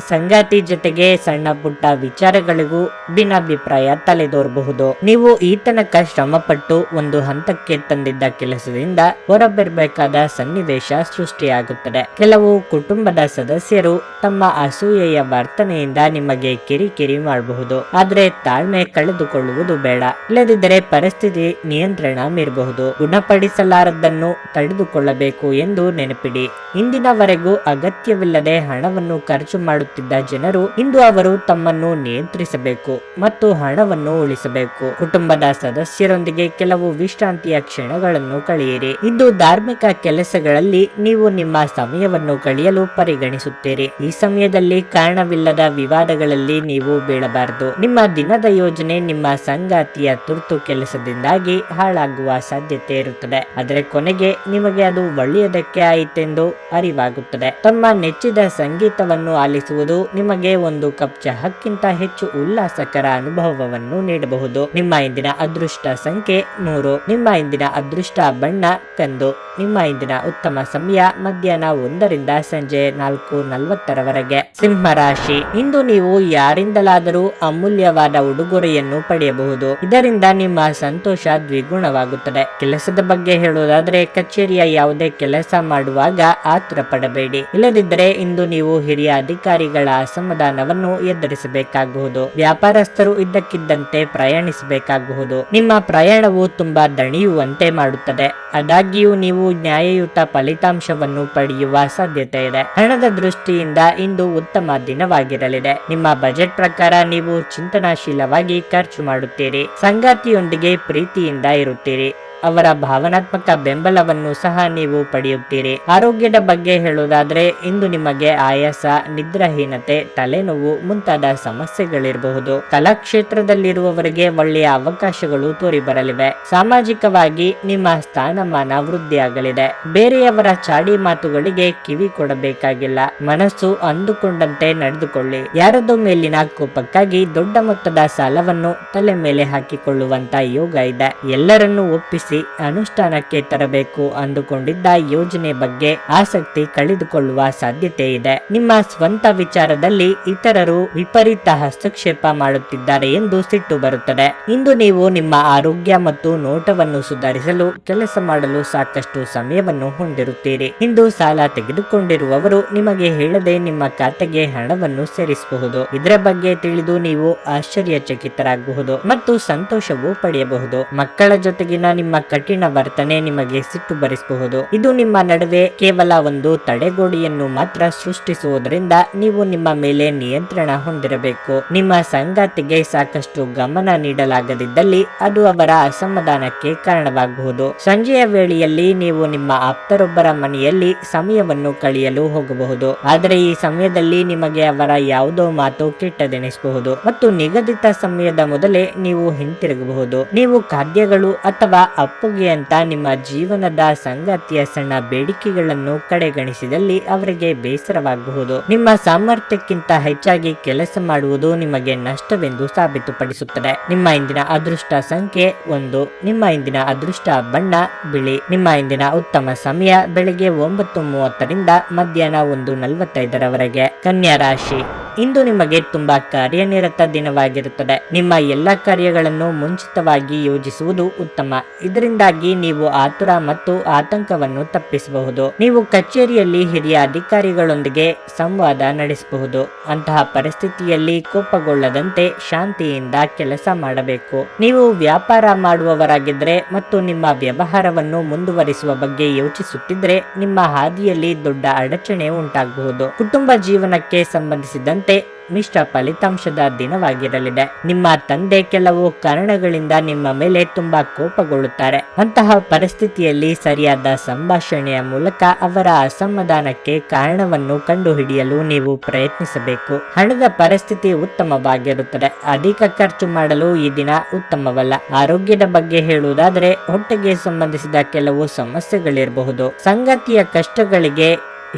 ಸಂಗಾತಿ ಜೊತೆಗೆ ಸಣ್ಣ ಪುಟ್ಟ ವಿಚಾರಗಳಿಗೂ ಭಿನ್ನಾಭಿಪ್ರಾಯ ತಲೆದೋರಬಹುದು. ನೀವು ಈ ತನಕ ಶ್ರಮಪಟ್ಟು ಒಂದು ಹಂತಕ್ಕೆ ತಂದಿದ್ದ ಕೆಲಸದಿಂದ ಹೊರಬರಬೇಕಾದ ಸನ್ನಿವೇಶ ಸೃಷ್ಟಿಯಾಗುತ್ತದೆ. ಕೆಲವು ಕುಟುಂಬದ ಸದಸ್ಯರು ತಮ್ಮ ಅಸೂಯೆಯ ವರ್ತನೆಯಿಂದ ನಿಮಗೆ ಕಿರಿಕಿರಿ ಮಾಡಬಹುದು, ಆದ್ರೆ ತಾಳ್ಮೆ ಕಳೆದುಕೊಳ್ಳುವುದು ಬೇಡ. ಇಲ್ಲದಿದ್ದರೆ ಪರಿಸ್ಥಿತಿ ನಿಯಂತ್ರಣ ಮೀರಬಹುದು. ಗುಣಪಡಿಸಲಾರದನ್ನು ತಡೆದುಕೊಳ್ಳಬೇಕು ಎಂದು ನೆನಪಿಡಿ. ಇಂದಿನವರೆಗೂ ಅಗತ್ಯವಿಲ್ಲದೆ ಹಣವನ್ನು ಖರ್ಚು ಮಾಡುತ್ತಿದ್ದ ಜನರು ಇಂದು ಅವರು ತಮ್ಮನ್ನು ನಿಯಂತ್ರಿಸಬೇಕು ಮತ್ತು ಹಣವನ್ನು ಉಳಿಸಬೇಕು. ಕುಟುಂಬದ ಸದಸ್ಯರೊಂದಿಗೆ ಕೆಲವು ವಿಶ್ರಾಂತಿಯ ಕ್ಷಣಗಳನ್ನು ಕಳೆಯಿರಿ. ಇಂದು ಧಾರ್ಮಿಕ ಕೆಲಸಗಳಲ್ಲಿ ನೀವು ನಿಮ್ಮ ಸಮಯವನ್ನು ಕಳೆಯಲು ಪರಿಗಣಿಸುತ್ತೀರಿ. ಈ ಸಮಯದಲ್ಲಿ ಕಾರಣವಿಲ್ಲದ ವಿವಾದಗಳಲ್ಲಿ ನೀವು ಬೀಳಬಾರದು. ನಿಮ್ಮ ದಿನದ ಯೋಜನೆ ನಿಮ್ಮ ಸಂಗಾತಿಯ ತುರ್ತು ಕೆಲಸದಿಂದಾಗಿ ಹಾಳಾಗುವ ಸಾಧ್ಯತೆ ಇರುತ್ತದೆ, ಆದರೆ ಕೊನೆಗೆ ನಿಮಗೆ ಅದು ಒಳ್ಳೆಯದಕ್ಕೆ ಆಯಿತೆಂದು ಅರಿವಾಗುತ್ತದೆ. ತಮ್ಮ ನೆಚ್ಚಿದ ಸಂಗೀತವನ್ನು ಆಲಿಸುವ ಮಾಡುವುದು ನಿಮಗೆ ಒಂದು ಕಪ್ ಚಹಕ್ಕಿಂತ ಹೆಚ್ಚು ಉಲ್ಲಾಸಕರ ಅನುಭವವನ್ನು ನೀಡಬಹುದು. ನಿಮ್ಮ ಇಂದಿನ ಅದೃಷ್ಟ ಸಂಖ್ಯೆ 3. ನಿಮ್ಮ ಇಂದಿನ ಅದೃಷ್ಟ ಬಣ್ಣ ಕಂದು. ನಿಮ್ಮ ಇಂದಿನ ಉತ್ತಮ ಸಮಯ ಮಧ್ಯಾಹ್ನ 1ರಿಂದ ಸಂಜೆ 4:40 ಸಿಂಹ ರಾಶಿ. ಇಂದು ನೀವು ಯಾರಿಂದಲಾದರೂ ಅಮೂಲ್ಯವಾದ ಉಡುಗೊರೆಯನ್ನು ಪಡೆಯಬಹುದು. ಇದರಿಂದ ನಿಮ್ಮ ಸಂತೋಷ ದ್ವಿಗುಣವಾಗುತ್ತದೆ. ಕೆಲಸದ ಬಗ್ಗೆ ಹೇಳುವುದಾದ್ರೆ ಕಚೇರಿಯ ಯಾವುದೇ ಕೆಲಸ ಮಾಡುವಾಗ ಆತುರ ಪಡಬೇಡಿ. ಇಲ್ಲದಿದ್ದರೆ ಇಂದು ನೀವು ಹಿರಿಯ ಅಧಿಕಾರಿಗಳ ಅಸಮಾಧಾನವನ್ನು ಎದುರಿಸಬೇಕಾಗಬಹುದು. ವ್ಯಾಪಾರಸ್ಥರು ಇದ್ದಕ್ಕಿದ್ದಂತೆ ಪ್ರಯಾಣಿಸಬೇಕಾಗಬಹುದು. ನಿಮ್ಮ ಪ್ರಯಾಣವು ತುಂಬಾ ದಣಿಯುವಂತೆ ಮಾಡುತ್ತದೆ. ಆದಾಗ್ಯೂ ನೀವು ನ್ಯಾಯಯುತ ಫಲಿತಾಂಶವನ್ನು ಪಡೆಯುವ ಸಾಧ್ಯತೆ ಇದೆ. ಹಣದ ದೃಷ್ಟಿಯಿಂದ ಇಂದು ಉತ್ತಮ ದಿನವಾಗಿರಲಿದೆ. ನಿಮ್ಮ ಬಜೆಟ್ ಪ್ರಕಾರ ನೀವು ಚಿಂತನಾಶೀಲವಾಗಿ ಖರ್ಚು ಮಾಡುತ್ತೀರಿ. ಸಂಗಾತಿಯೊಂದಿಗೆ ಪ್ರೀತಿಯಿಂದ ಇರುತ್ತೀರಿ. ಅವರ ಭಾವನಾತ್ಮಕ ಬೆಂಬಲವನ್ನು ಸಹ ನೀವು ಪಡೆಯುತ್ತೀರಿ. ಆರೋಗ್ಯದ ಬಗ್ಗೆ ಹೇಳುವುದಾದ್ರೆ ಇಂದು ನಿಮಗೆ ಆಯಾಸ, ನಿದ್ರಾಹೀನತೆ, ತಲೆನೋವು ಮುಂತಾದ ಸಮಸ್ಯೆಗಳಿರಬಹುದು. ಕಲಾ ಕ್ಷೇತ್ರದಲ್ಲಿರುವವರಿಗೆ ಒಳ್ಳೆಯ ಅವಕಾಶಗಳು ತೋರಿ ಬರಲಿವೆ. ಸಾಮಾಜಿಕವಾಗಿ ನಿಮ್ಮ ಸ್ಥಾನಮಾನ ವೃದ್ಧಿಯಾಗಲಿದೆ. ಬೇರೆಯವರ ಚಾಡಿ ಮಾತುಗಳಿಗೆ ಕಿವಿ ಕೊಡಬೇಕಾಗಿಲ್ಲ. ಮನಸ್ಸು ಅಂದುಕೊಂಡಂತೆ ನಡೆದುಕೊಳ್ಳಿ. ಯಾರದೋ ಮೇಲಿನ ಕೋಪಕ್ಕಾಗಿ ದೊಡ್ಡ ಮೊತ್ತದ ಸಾಲವನ್ನು ತಲೆ ಮೇಲೆ ಹಾಕಿಕೊಳ್ಳುವಂತ ಯೋಗ ಇದೆ. ಎಲ್ಲರನ್ನೂ ಒಪ್ಪಿಸಿ ಅನುಷ್ಠಾನಕ್ಕೆ ತರಬೇಕು ಅಂದುಕೊಂಡಿದ್ದ ಯೋಜನೆ ಬಗ್ಗೆ ಆಸಕ್ತಿ ಕಳೆದುಕೊಳ್ಳುವ ಸಾಧ್ಯತೆ ಇದೆ. ನಿಮ್ಮ ಸ್ವಂತ ವಿಚಾರದಲ್ಲಿ ಇತರರು ವಿಪರೀತ ಹಸ್ತಕ್ಷೇಪ ಮಾಡುತ್ತಿದ್ದಾರೆ ಎಂದು ಸಿಟ್ಟು ಬರುತ್ತದೆ. ಇಂದು ನೀವು ನಿಮ್ಮ ಆರೋಗ್ಯ ಮತ್ತು ನೋಟವನ್ನು ಸುಧಾರಿಸಲು ಕೆಲಸ ಮಾಡಲು ಸಾಕಷ್ಟು ಸಮಯವನ್ನು ಹೊಂದಿರುತ್ತೀರಿ. ಇಂದು ಸಾಲ ತೆಗೆದುಕೊಂಡಿರುವವರು ನಿಮಗೆ ಹೇಳದೆ ನಿಮ್ಮ ಖಾತೆಗೆ ಹಣವನ್ನು ಸೇರಿಸಬಹುದು. ಇದರ ಬಗ್ಗೆ ತಿಳಿದು ನೀವು ಆಶ್ಚರ್ಯಚಕಿತರಾಗಬಹುದು ಮತ್ತು ಸಂತೋಷವೂ ಪಡೆಯಬಹುದು. ಮಕ್ಕಳ ಜೊತೆಗಿನ ನಿಮ್ಮ ಕಠಿಣ ವರ್ತನೆ ನಿಮಗೆ ಸಿಟ್ಟು ಬರಿಸಬಹುದು. ಇದು ನಿಮ್ಮ ನಡುವೆ ಕೇವಲ ಒಂದು ತಡೆಗೋಡೆಯನ್ನು ಮಾತ್ರ ಸೃಷ್ಟಿಸುವುದರಿಂದ ನೀವು ನಿಮ್ಮ ಮೇಲೆ ನಿಯಂತ್ರಣ ಹೊಂದಿರಬೇಕು. ನಿಮ್ಮ ಸಂಗಾತಿಗೆ ಸಾಕಷ್ಟು ಗಮನ ನೀಡಲಾಗದಿದ್ದಲ್ಲಿ ಅದು ಅವರ ಅಸಮಾಧಾನಕ್ಕೆ ಕಾರಣವಾಗಬಹುದು. ಸಂಜೆಯ ವೇಳೆಯಲ್ಲಿ ನೀವು ನಿಮ್ಮ ಆಪ್ತರೊಬ್ಬರ ಮನೆಯಲ್ಲಿ ಸಮಯವನ್ನು ಕಳೆಯಲು ಹೋಗಬಹುದು. ಆದರೆ ಈ ಸಮಯದಲ್ಲಿ ನಿಮಗೆ ಅವರ ಯಾವುದೋ ಮಾತು ಕೆಟ್ಟದೆನಿಸಬಹುದು ಮತ್ತು ನಿಗದಿತ ಸಮಯದ ಮೊದಲೇ ನೀವು ಹಿಂತಿರುಗಬಹುದು. ನೀವು ಖಾದ್ಯಗಳು ಅಥವಾ ಅಪ್ಪುಗೆ ಅಂತ ನಿಮ್ಮ ಜೀವನದ ಸಂಗಾತಿಯ ಸಣ್ಣ ಬೇಡಿಕೆಗಳನ್ನು ಕಡೆಗಣಿಸಿದಲ್ಲಿ ಅವರಿಗೆ ಬೇಸರವಾಗಬಹುದು. ನಿಮ್ಮ ಸಾಮರ್ಥ್ಯಕ್ಕಿಂತ ಹೆಚ್ಚಾಗಿ ಕೆಲಸ ಮಾಡುವುದು ನಿಮಗೆ ನಷ್ಟವೆಂದು ಸಾಬೀತುಪಡಿಸುತ್ತದೆ. ನಿಮ್ಮ ಇಂದಿನ ಅದೃಷ್ಟ ಸಂಖ್ಯೆ 1. ನಿಮ್ಮ ಇಂದಿನ ಅದೃಷ್ಟ ಬಣ್ಣ ಬಿಳಿ. ನಿಮ್ಮ ಇಂದಿನ ಉತ್ತಮ ಸಮಯ ಬೆಳಿಗ್ಗೆ 9:30ರಿಂದ ಮಧ್ಯಾಹ್ನ 1:45 ಕನ್ಯಾ ರಾಶಿ. ಇಂದು ನಿಮಗೆ ತುಂಬಾ ಕಾರ್ಯನಿರತ ದಿನವಾಗಿರುತ್ತದೆ. ನಿಮ್ಮ ಎಲ್ಲ ಕಾರ್ಯಗಳನ್ನು ಮುಂಚಿತವಾಗಿ ಯೋಜಿಸುವುದು ಉತ್ತಮ. ಇದರಿಂದಾಗಿ ನೀವು ಆತುರ ಮತ್ತು ಆತಂಕವನ್ನು ತಪ್ಪಿಸಬಹುದು. ನೀವು ಕಚೇರಿಯಲ್ಲಿ ಹಿರಿಯ ಅಧಿಕಾರಿಗಳೊಂದಿಗೆ ಸಂವಾದ ನಡೆಸಬಹುದು. ಅಂತಹ ಪರಿಸ್ಥಿತಿಯಲ್ಲಿ ಕೋಪಗೊಳ್ಳದಂತೆ ಶಾಂತಿಯಿಂದ ಕೆಲಸ ಮಾಡಬೇಕು. ನೀವು ವ್ಯಾಪಾರ ಮಾಡುವವರಾಗಿದ್ದರೆ ಮತ್ತು ನಿಮ್ಮ ವ್ಯವಹಾರವನ್ನು ಮುಂದುವರಿಸುವ ಬಗ್ಗೆ ಯೋಚಿಸುತ್ತಿದ್ರೆ ನಿಮ್ಮ ಹಾದಿಯಲ್ಲಿ ದೊಡ್ಡ ಅಡಚಣೆ ಉಂಟಾಗಬಹುದು. ಕುಟುಂಬ ಜೀವನಕ್ಕೆ ಸಂಬಂಧಿಸಿದಂತೆ ಮಿಶ್ರ ಫಲಿತಾಂಶದ ದಿನವಾಗಿರಲಿದೆ. ನಿಮ್ಮ ತಂದೆ ಕೆಲವು ಕಾರಣಗಳಿಂದ ನಿಮ್ಮ ಮೇಲೆ ತುಂಬಾ ಕೋಪಗೊಳ್ಳುತ್ತಾರೆ. ಅಂತಹ ಪರಿಸ್ಥಿತಿಯಲ್ಲಿ ಸರಿಯಾದ ಸಂಭಾಷಣೆಯ ಮೂಲಕ ಅವರ ಅಸಮಾಧಾನಕ್ಕೆ ಕಾರಣವನ್ನು ಕಂಡುಹಿಡಿಯಲು ನೀವು ಪ್ರಯತ್ನಿಸಬೇಕು. ಹಣದ ಪರಿಸ್ಥಿತಿ ಉತ್ತಮವಾಗಿರುತ್ತದೆ. ಅಧಿಕ ಖರ್ಚು ಮಾಡಲು ಈ ದಿನ ಉತ್ತಮವಲ್ಲ. ಆರೋಗ್ಯದ ಬಗ್ಗೆ ಹೇಳುವುದಾದರೆ ಹೊಟ್ಟೆಗೆ ಸಂಬಂಧಿಸಿದ ಕೆಲವು ಸಮಸ್ಯೆಗಳಿರಬಹುದು. ಸಂಗಾತಿಯ ಕಷ್ಟಗಳಿಗೆ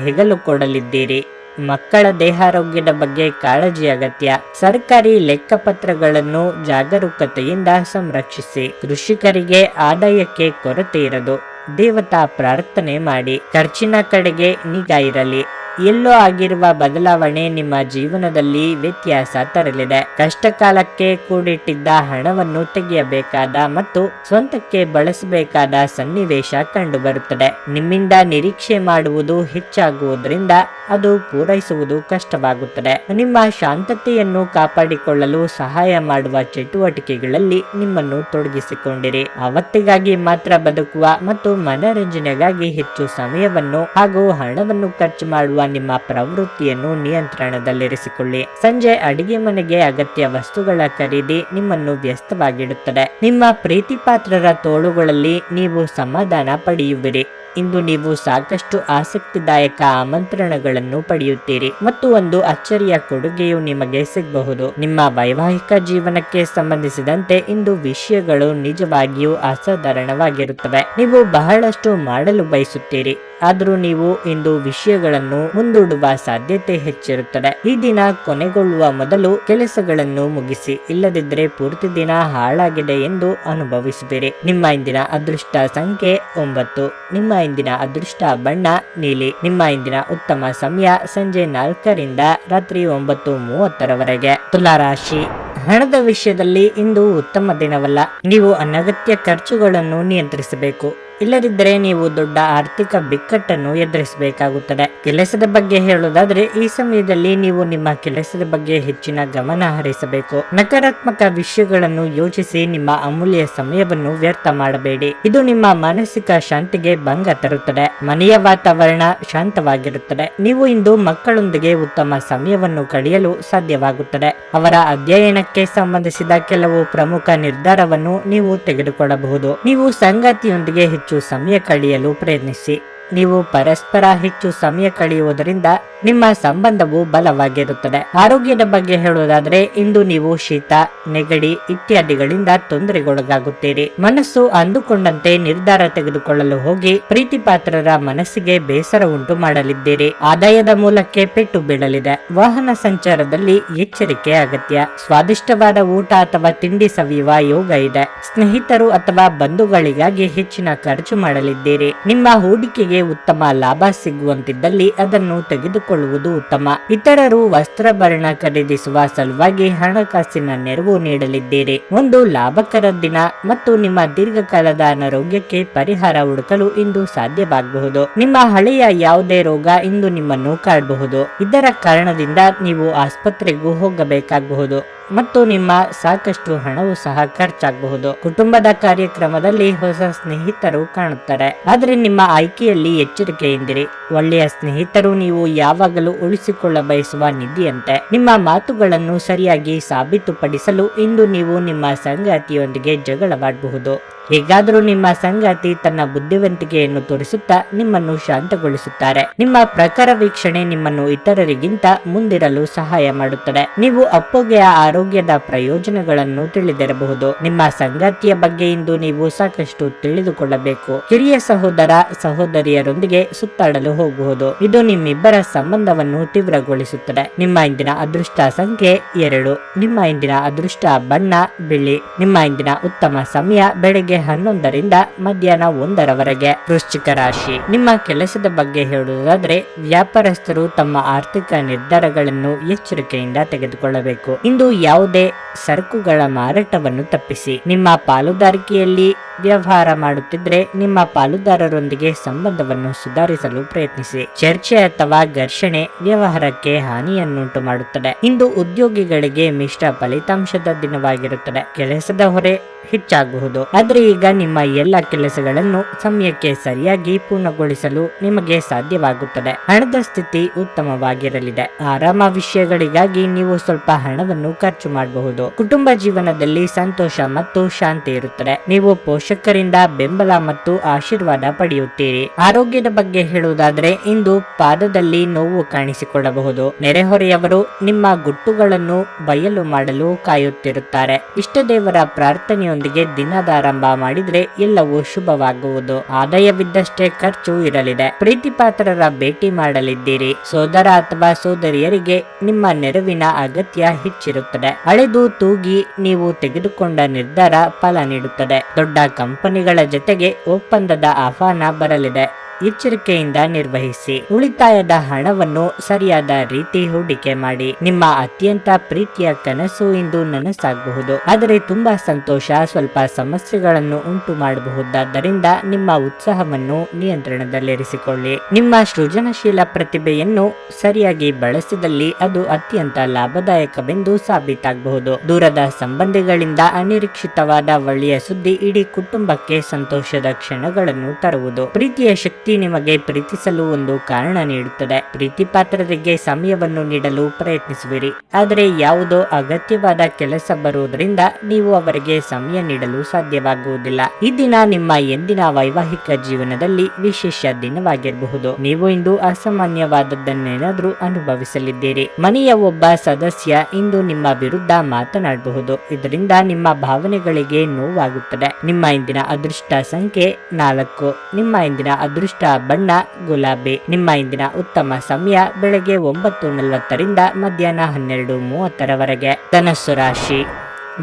ಹೆಗಲು ಕೊಡಲಿದ್ದೀರಿ. ಮಕ್ಕಳ ದೇಹಾರೋಗ್ಯದ ಬಗ್ಗೆ ಕಾಳಜಿ ಅಗತ್ಯ. ಸರ್ಕಾರಿ ಲೆಕ್ಕಪತ್ರಗಳನ್ನು ಜಾಗರೂಕತೆಯಿಂದ ಸಂರಕ್ಷಿಸಿ. ಕೃಷಿಕರಿಗೆ ಆದಾಯಕ್ಕೆ ಕೊರತೆ ಇರದು. ದೇವತಾ ಪ್ರಾರ್ಥನೆ ಮಾಡಿ. ಖರ್ಚಿನ ಕಡೆಗೆ ನಿಗಾ ಇರಲಿ. ಎಲ್ಲೋ ಆಗಿರುವ ಬದಲಾವಣೆ ನಿಮ್ಮ ಜೀವನದಲ್ಲಿ ವ್ಯತ್ಯಾಸ ತರಲಿದೆ. ಕಷ್ಟ ಕಾಲಕ್ಕೆ ಕೂಡಿಟ್ಟಿದ್ದ ಹಣವನ್ನು ತೆಗೆಯಬೇಕಾದ ಮತ್ತು ಸ್ವಂತಕ್ಕೆ ಬಳಸಬೇಕಾದ ಸನ್ನಿವೇಶ ಕಂಡುಬರುತ್ತದೆ. ನಿಮ್ಮಿಂದ ನಿರೀಕ್ಷೆ ಮಾಡುವುದು ಹೆಚ್ಚಾಗುವುದರಿಂದ ಅದು ಪೂರೈಸುವುದು ಕಷ್ಟವಾಗುತ್ತದೆ. ನಿಮ್ಮ ಶಾಂತತೆಯನ್ನು ಕಾಪಾಡಿಕೊಳ್ಳಲು ಸಹಾಯ ಮಾಡುವ ಚಟುವಟಿಕೆಗಳಲ್ಲಿ ನಿಮ್ಮನ್ನು ತೊಡಗಿಸಿಕೊಂಡಿರಿ. ಅವತ್ತಿಗಾಗಿ ಮಾತ್ರ ಬದುಕುವ ಮತ್ತು ಮನರಂಜನೆಗಾಗಿ ಹೆಚ್ಚು ಸಮಯವನ್ನು ಹಾಗೂ ಹಣವನ್ನು ಖರ್ಚು ಮಾಡುವ ನಿಮ್ಮ ಪ್ರವೃತ್ತಿಯನ್ನು ನಿಯಂತ್ರಣದಲ್ಲಿರಿಸಿಕೊಳ್ಳಿ. ಸಂಜೆ ಅಡಿಗೆ ಮನೆಗೆ ಅಗತ್ಯ ವಸ್ತುಗಳ ಖರೀದಿ ನಿಮ್ಮನ್ನು ವ್ಯಸ್ತವಾಗಿಡುತ್ತದೆ. ನಿಮ್ಮ ಪ್ರೀತಿ ಪಾತ್ರರ ತೋಳುಗಳಲ್ಲಿ ನೀವು ಸಮಾಧಾನ ಪಡೆಯುವಿರಿ. ಇಂದು ನೀವು ಸಾಕಷ್ಟು ಆಸಕ್ತಿದಾಯಕ ಆಮಂತ್ರಣಗಳನ್ನು ಪಡೆಯುತ್ತೀರಿ ಮತ್ತು ಒಂದು ಅಚ್ಚರಿಯ ಕೊಡುಗೆಯು ನಿಮಗೆ ಸಿಗಬಹುದು. ನಿಮ್ಮ ವೈವಾಹಿಕ ಜೀವನಕ್ಕೆ ಸಂಬಂಧಿಸಿದಂತೆ ಇಂದು ವಿಷಯಗಳು ನಿಜವಾಗಿಯೂ ಅಸಾಧಾರಣವಾಗಿರುತ್ತವೆ. ನೀವು ಬಹಳಷ್ಟು ಮಾಡಲು ಬಯಸುತ್ತೀರಿ, ಆದರೂ ನೀವು ಇಂದು ವಿಷಯಗಳನ್ನು ಮುಂದೂಡುವ ಸಾಧ್ಯತೆ ಹೆಚ್ಚಿರುತ್ತದೆ. ಈ ದಿನ ಕೊನೆಗೊಳ್ಳುವ ಮೊದಲು ಕೆಲಸಗಳನ್ನು ಮುಗಿಸಿ, ಇಲ್ಲದಿದ್ದರೆ ಪೂರ್ತಿ ದಿನ ಹಾಳಾಗಿದೆ ಎಂದು ಅನುಭವಿಸುವಿರಿ. ನಿಮ್ಮ ಇಂದಿನ ಅದೃಷ್ಟ ಸಂಖ್ಯೆ 9. ನಿಮ್ಮ ಇಂದಿನ ಅದೃಷ್ಟ ಬಣ್ಣ ನೀಲಿ. ನಿಮ್ಮ ಇಂದಿನ ಉತ್ತಮ ಸಮಯ ಸಂಜೆ 4ರಿಂದ ರಾತ್ರಿ 9:30ರವರೆಗೆ. ತುಲಾರಾಶಿ, ಹಣದ ವಿಷಯದಲ್ಲಿ ಇಂದು ಉತ್ತಮ ದಿನವಲ್ಲ. ನೀವು ಅನಗತ್ಯ ಖರ್ಚುಗಳನ್ನು ನಿಯಂತ್ರಿಸಬೇಕು, ಇಲ್ಲದಿದ್ದರೆ ನೀವು ದೊಡ್ಡ ಆರ್ಥಿಕ ಬಿಕ್ಕಟ್ಟನ್ನು ಎದುರಿಸಬೇಕಾಗುತ್ತದೆ. ಕೆಲಸದ ಬಗ್ಗೆ ಹೇಳುವುದಾದ್ರೆ ಈ ಸಮಯದಲ್ಲಿ ನೀವು ನಿಮ್ಮ ಕೆಲಸದ ಬಗ್ಗೆ ಹೆಚ್ಚಿನ ಗಮನ ಹರಿಸಬೇಕು. ನಕಾರಾತ್ಮಕ ವಿಷಯಗಳನ್ನು ಯೋಚಿಸಿ ನಿಮ್ಮ ಅಮೂಲ್ಯ ಸಮಯವನ್ನು ವ್ಯರ್ಥ ಮಾಡಬೇಡಿ. ಇದು ನಿಮ್ಮ ಮಾನಸಿಕ ಶಾಂತಿಗೆ ಭಂಗ ತರುತ್ತದೆ. ಮನೆಯ ವಾತಾವರಣ ಶಾಂತವಾಗಿರುತ್ತದೆ. ನೀವು ಇಂದು ಮಕ್ಕಳೊಂದಿಗೆ ಉತ್ತಮ ಸಮಯವನ್ನು ಕಳೆಯಲು ಸಾಧ್ಯವಾಗುತ್ತದೆ. ಅವರ ಅಧ್ಯಯನಕ್ಕೆ ಸಂಬಂಧಿಸಿದ ಕೆಲವು ಪ್ರಮುಖ ನಿರ್ಧಾರವನ್ನು ನೀವು ತೆಗೆದುಕೊಳ್ಳಬಹುದು. ನೀವು ಸಂಗಾತಿಯೊಂದಿಗೆ ಹೆಚ್ಚು ಸಮಯ ಕಳೆಯಲು ಪ್ರಯತ್ನಿಸಿ. ನೀವು ಪರಸ್ಪರ ಹೆಚ್ಚು ಸಮಯ ಕಳೆಯುವುದರಿಂದ ನಿಮ್ಮ ಸಂಬಂಧವು ಬಲವಾಗಿರುತ್ತದೆ. ಆರೋಗ್ಯದ ಬಗ್ಗೆ ಹೇಳುವುದಾದರೆ ಇಂದು ನೀವು ಶೀತ, ನೆಗಡಿ ಇತ್ಯಾದಿಗಳಿಂದ ತೊಂದರೆಗೊಳಗಾಗುತ್ತೀರಿ. ಮನಸ್ಸು ಅಂದುಕೊಂಡಂತೆ ನಿರ್ಧಾರ ತೆಗೆದುಕೊಳ್ಳಲು ಹೋಗಿ ಪ್ರೀತಿ ಪಾತ್ರರ ಮನಸ್ಸಿಗೆ ಬೇಸರ ಉಂಟು ಮಾಡಲಿದ್ದೀರಿ. ಆದಾಯದ ಮೂಲಕ್ಕೆ ಪೆಟ್ಟು ಬೀಳಲಿದೆ. ವಾಹನ ಸಂಚಾರದಲ್ಲಿ ಎಚ್ಚರಿಕೆ ಅಗತ್ಯ. ಸ್ವಾದಿಷ್ಟವಾದ ಊಟ ಅಥವಾ ತಿಂಡಿ ಸವಿಯುವ ಯೋಗ ಇದೆ. ಸ್ನೇಹಿತರು ಅಥವಾ ಬಂಧುಗಳಿಗಾಗಿ ಹೆಚ್ಚಿನ ಖರ್ಚು ಮಾಡಲಿದ್ದೀರಿ. ನಿಮ್ಮ ಹೂಡಿಕೆಗೆ ಉತ್ತಮ ಲಾಭ ಸಿಗುವಂತಿದ್ದಲ್ಲಿ ಅದನ್ನು ತೆಗೆದುಕೊಳ್ಳುವುದು ಉತ್ತಮ. ಇತರರು ವಸ್ತ್ರಾಭರಣ ಖರೀದಿಸುವ ಸಲುವಾಗಿ ಹಣಕಾಸಿನ ನೆರವು ನೀಡಲಿದ್ದೀರಿ. ಒಂದು ಲಾಭಕರ ದಿನ ಮತ್ತು ನಿಮ್ಮ ದೀರ್ಘಕಾಲದ ಅನಾರೋಗ್ಯಕ್ಕೆ ಪರಿಹಾರ ಹುಡುಕಲು ಇಂದು ಸಾಧ್ಯವಾಗಬಹುದು. ನಿಮ್ಮ ಹಳೆಯ ಯಾವುದೇ ರೋಗ ಇಂದು ನಿಮ್ಮನ್ನು ಕಾಡಬಹುದು. ಇದರ ಕಾರಣದಿಂದ ನೀವು ಆಸ್ಪತ್ರೆಗೂ ಹೋಗಬೇಕಾಗಬಹುದು ಮತ್ತು ನಿಮ್ಮ ಸಾಕಷ್ಟು ಹಣವು ಸಹ ಖರ್ಚಾಗಬಹುದು. ಕುಟುಂಬದ ಕಾರ್ಯಕ್ರಮದಲ್ಲಿ ಹೊಸ ಸ್ನೇಹಿತರು ಕಾಣುತ್ತಾರೆ, ಆದರೆ ನಿಮ್ಮ ಆಯ್ಕೆಯಲ್ಲಿ ಎಚ್ಚರಿಕೆಯಿಂದಿರಿ. ಒಳ್ಳೆಯ ಸ್ನೇಹಿತರು ನೀವು ಯಾವಾಗಲೂ ಉಳಿಸಿಕೊಳ್ಳ ಬಯಸುವ ನಿಧಿಯಂತೆ. ನಿಮ್ಮ ಮಾತುಗಳನ್ನು ಸರಿಯಾಗಿ ಸಾಬೀತುಪಡಿಸಲು ಇಂದು ನೀವು ನಿಮ್ಮ ಸಂಗಾತಿಯೊಂದಿಗೆ ಜಗಳವಾಡಬಹುದು. ಹೇಗಾದರೂ ನಿಮ್ಮ ಸಂಗಾತಿ ತನ್ನ ಬುದ್ಧಿವಂತಿಕೆಯನ್ನು ತೋರಿಸುತ್ತಾ ನಿಮ್ಮನ್ನು ಶಾಂತಗೊಳಿಸುತ್ತಾರೆ. ನಿಮ್ಮ ಪ್ರಕಾರ ವೀಕ್ಷಣೆ ನಿಮ್ಮನ್ನು ಇತರರಿಗಿಂತ ಮುಂದಿರಲು ಸಹಾಯ ಮಾಡುತ್ತದೆ. ನೀವು ಅಪ್ಪೊಗೆಯ ಆರೋಗ್ಯದ ಪ್ರಯೋಜನಗಳನ್ನು ತಿಳಿದಿರಬಹುದು. ನಿಮ್ಮ ಸಂಗಾತಿಯ ಬಗ್ಗೆ ಇಂದು ನೀವು ಸಾಕಷ್ಟು ತಿಳಿದುಕೊಳ್ಳಬೇಕು. ಹಿರಿಯ ಸಹೋದರ ಸಹೋದರಿಯರೊಂದಿಗೆ ಸುತ್ತಾಡಲು ಹೋಗುವುದು. ಇದು ನಿಮ್ಮಿಬ್ಬರ ಸಂಬಂಧವನ್ನು ತೀವ್ರಗೊಳಿಸುತ್ತದೆ. ನಿಮ್ಮ ಇಂದಿನ ಅದೃಷ್ಟ ಸಂಖ್ಯೆ 2. ನಿಮ್ಮ ಇಂದಿನ ಅದೃಷ್ಟ ಬಣ್ಣ ಬಿಳಿ. ನಿಮ್ಮ ಇಂದಿನ ಉತ್ತಮ ಸಮಯ ಬೆಳಗ್ಗೆ 11ರಿಂದ ಮಧ್ಯಾಹ್ನ 1ರವರೆಗೆ. ವೃಶ್ಚಿಕ ರಾಶಿ, ನಿಮ್ಮ ಕೆಲಸದ ಬಗ್ಗೆ ಹೇಳುವುದಾದ್ರೆ ವ್ಯಾಪಾರಸ್ಥರು ತಮ್ಮ ಆರ್ಥಿಕ ನಿರ್ಧಾರಗಳನ್ನು ಎಚ್ಚರಿಕೆಯಿಂದ ತೆಗೆದುಕೊಳ್ಳಬೇಕು. ಇಂದು ಯಾವುದೇ ಸರಕುಗಳ ಮಾರಾಟವನ್ನು ತಪ್ಪಿಸಿ. ನಿಮ್ಮ ಪಾಲುದಾರಿಕೆಯಲ್ಲಿ ವ್ಯವಹಾರ ಮಾಡುತ್ತಿದ್ರೆ ನಿಮ್ಮ ಪಾಲುದಾರರೊಂದಿಗೆ ಸಂಬಂಧವನ್ನು ಸುಧಾರಿಸಲು ಪ್ರಯತ್ನಿಸಿ. ಚರ್ಚೆ ಅಥವಾ ಘರ್ಷಣೆ ವ್ಯವಹಾರಕ್ಕೆ ಹಾನಿಯನ್ನುಂಟು ಮಾಡುತ್ತದೆ. ಇಂದು ಉದ್ಯೋಗಿಗಳಿಗೆ ಮಿಶ್ರ ಫಲಿತಾಂಶದ ದಿನವಾಗಿರುತ್ತದೆ. ಕೆಲಸದ ಹೊರೆ ಹೆಚ್ಚಾಗಬಹುದು, ಆದರೆ ಈಗ ನಿಮ್ಮ ಎಲ್ಲ ಕೆಲಸಗಳನ್ನು ಸಮಯಕ್ಕೆ ಸರಿಯಾಗಿ ಪೂರ್ಣಗೊಳಿಸಲು ನಿಮಗೆ ಸಾಧ್ಯವಾಗುತ್ತದೆ. ಹಣದ ಸ್ಥಿತಿ ಉತ್ತಮವಾಗಿರಲಿದೆ. ಆರಾಮ ವಿಷಯಗಳಿಗಾಗಿ ನೀವು ಸ್ವಲ್ಪ ಹಣವನ್ನು ಖರ್ಚು ಮಾಡಬಹುದು. ಕುಟುಂಬ ಜೀವನದಲ್ಲಿ ಸಂತೋಷ ಮತ್ತು ಶಾಂತಿ ಇರುತ್ತದೆ. ನೀವು ಪೋಷಕರಿಂದ ಬೆಂಬಲ ಮತ್ತು ಆಶೀರ್ವಾದ ಪಡೆಯುತ್ತೀರಿ. ಆರೋಗ್ಯದ ಬಗ್ಗೆ ಹೇಳುವುದಾದರೆ ಇಂದು ಪಾದದಲ್ಲಿ ನೋವು ಕಾಣಿಸಿಕೊಳ್ಳಬಹುದು. ನೆರೆಹೊರೆಯವರು ನಿಮ್ಮ ಗುಟ್ಟುಗಳನ್ನು ಬಯಲು ಮಾಡಲು ಕಾಯುತ್ತಿರುತ್ತಾರೆ. ಇಷ್ಟ ದೇವರ ಪ್ರಾರ್ಥನೆಯೊಂದಿಗೆ ದಿನದ ಆರಂಭ ಮಾಡಿದ್ರೆ ಎಲ್ಲವೂ ಶುಭವಾಗುವುದು. ಆದಾಯವಿದ್ದಷ್ಟೇ ಖರ್ಚು ಇರಲಿದೆ. ಪ್ರೀತಿ ಪಾತ್ರರ ಭೇಟಿ ಮಾಡಲಿದ್ದೀರಿ. ಸೋದರ ಅಥವಾ ಸೋದರಿಯರಿಗೆ ನಿಮ್ಮ ನೆರವಿನ ಅಗತ್ಯ ಹೆಚ್ಚಿರುತ್ತದೆ. ಅಳೆದು ತೂಗಿ ನೀವು ತೆಗೆದುಕೊಂಡ ನಿರ್ಧಾರ ಫಲ ನೀಡುತ್ತದೆ. ದೊಡ್ಡ ಕಂಪನಿಗಳ ಜೊತೆಗೆ ಒಪ್ಪಂದದ ಆಹ್ವಾನ ಬರಲಿದೆ. ಎಚ್ಚರಿಕೆಯಿಂದ ನಿರ್ವಹಿಸಿ. ಉಳಿತಾಯದ ಹಣವನ್ನು ಸರಿಯಾದ ರೀತಿ ಹೂಡಿಕೆ ಮಾಡಿ. ನಿಮ್ಮ ಅತ್ಯಂತ ಪ್ರೀತಿಯ ಕನಸು ಇಂದು ನನಸಾಗಬಹುದು, ಆದರೆ ತುಂಬಾ ಸಂತೋಷ ಸ್ವಲ್ಪ ಸಮಸ್ಯೆಗಳನ್ನು ಉಂಟು ಮಾಡಬಹುದಾದ್ದರಿಂದ ನಿಮ್ಮ ಉತ್ಸಾಹವನ್ನು ನಿಯಂತ್ರಣದಲ್ಲಿರಿಸಿಕೊಳ್ಳಿ. ನಿಮ್ಮ ಸೃಜನಶೀಲ ಪ್ರತಿಭೆಯನ್ನು ಸರಿಯಾಗಿ ಬಳಸಿದಲ್ಲಿ ಅದು ಅತ್ಯಂತ ಲಾಭದಾಯಕವೆಂದು ಸಾಬೀತಾಗಬಹುದು. ದೂರದ ಸಂಬಂಧಿಗಳಿಂದ ಅನಿರೀಕ್ಷಿತವಾದ ಒಳ್ಳೆಯ ಸುದ್ದಿ ಇಡೀ ಕುಟುಂಬಕ್ಕೆ ಸಂತೋಷದ ಕ್ಷಣಗಳನ್ನು ತರುವುದು. ಪ್ರೀತಿಯ ಶಕ್ತಿ ನಿಮಗೆ ಪ್ರೀತಿಸಲು ಒಂದು ಕಾರಣ ನೀಡುತ್ತದೆ. ಪ್ರೀತಿ ಪಾತ್ರರಿಗೆ ಸಮಯವನ್ನು ನೀಡಲು ಪ್ರಯತ್ನಿಸುವಿರಿ, ಆದರೆ ಯಾವುದೋ ಅಗತ್ಯವಾದ ಕೆಲಸ ಬರುವುದರಿಂದ ನೀವು ಅವರಿಗೆ ಸಮಯ ನೀಡಲು ಸಾಧ್ಯವಾಗುವುದಿಲ್ಲ. ಈ ದಿನ ನಿಮ್ಮ ಎಂದಿನ ವೈವಾಹಿಕ ಜೀವನದಲ್ಲಿ ವಿಶೇಷ ದಿನವಾಗಿರಬಹುದು. ನೀವು ಇಂದು ಅಸಾಮಾನ್ಯವಾದದ್ದನ್ನೇನಾದ್ರೂ ಅನುಭವಿಸಲಿದ್ದೀರಿ. ಮನೆಯ ಒಬ್ಬ ಸದಸ್ಯ ಇಂದು ನಿಮ್ಮ ವಿರುದ್ಧ ಮಾತನಾಡಬಹುದು. ಇದರಿಂದ ನಿಮ್ಮ ಭಾವನೆಗಳಿಗೆ ನೋವಾಗುತ್ತದೆ. ನಿಮ್ಮ ಇಂದಿನ ಅದೃಷ್ಟ ಸಂಖ್ಯೆ 4. ನಿಮ್ಮ ಇಂದಿನ ಅದೃಷ್ಟ ಅದೃಷ್ಟ ಬಣ್ಣ ಗುಲಾಬಿ. ನಿಮ್ಮ ಇಂದಿನ ಉತ್ತಮ ಸಮಯ ಬೆಳಗ್ಗೆ 9:40 ಮಧ್ಯಾಹ್ನ 12:30 ಧನಸ್ಸು ರಾಶಿ.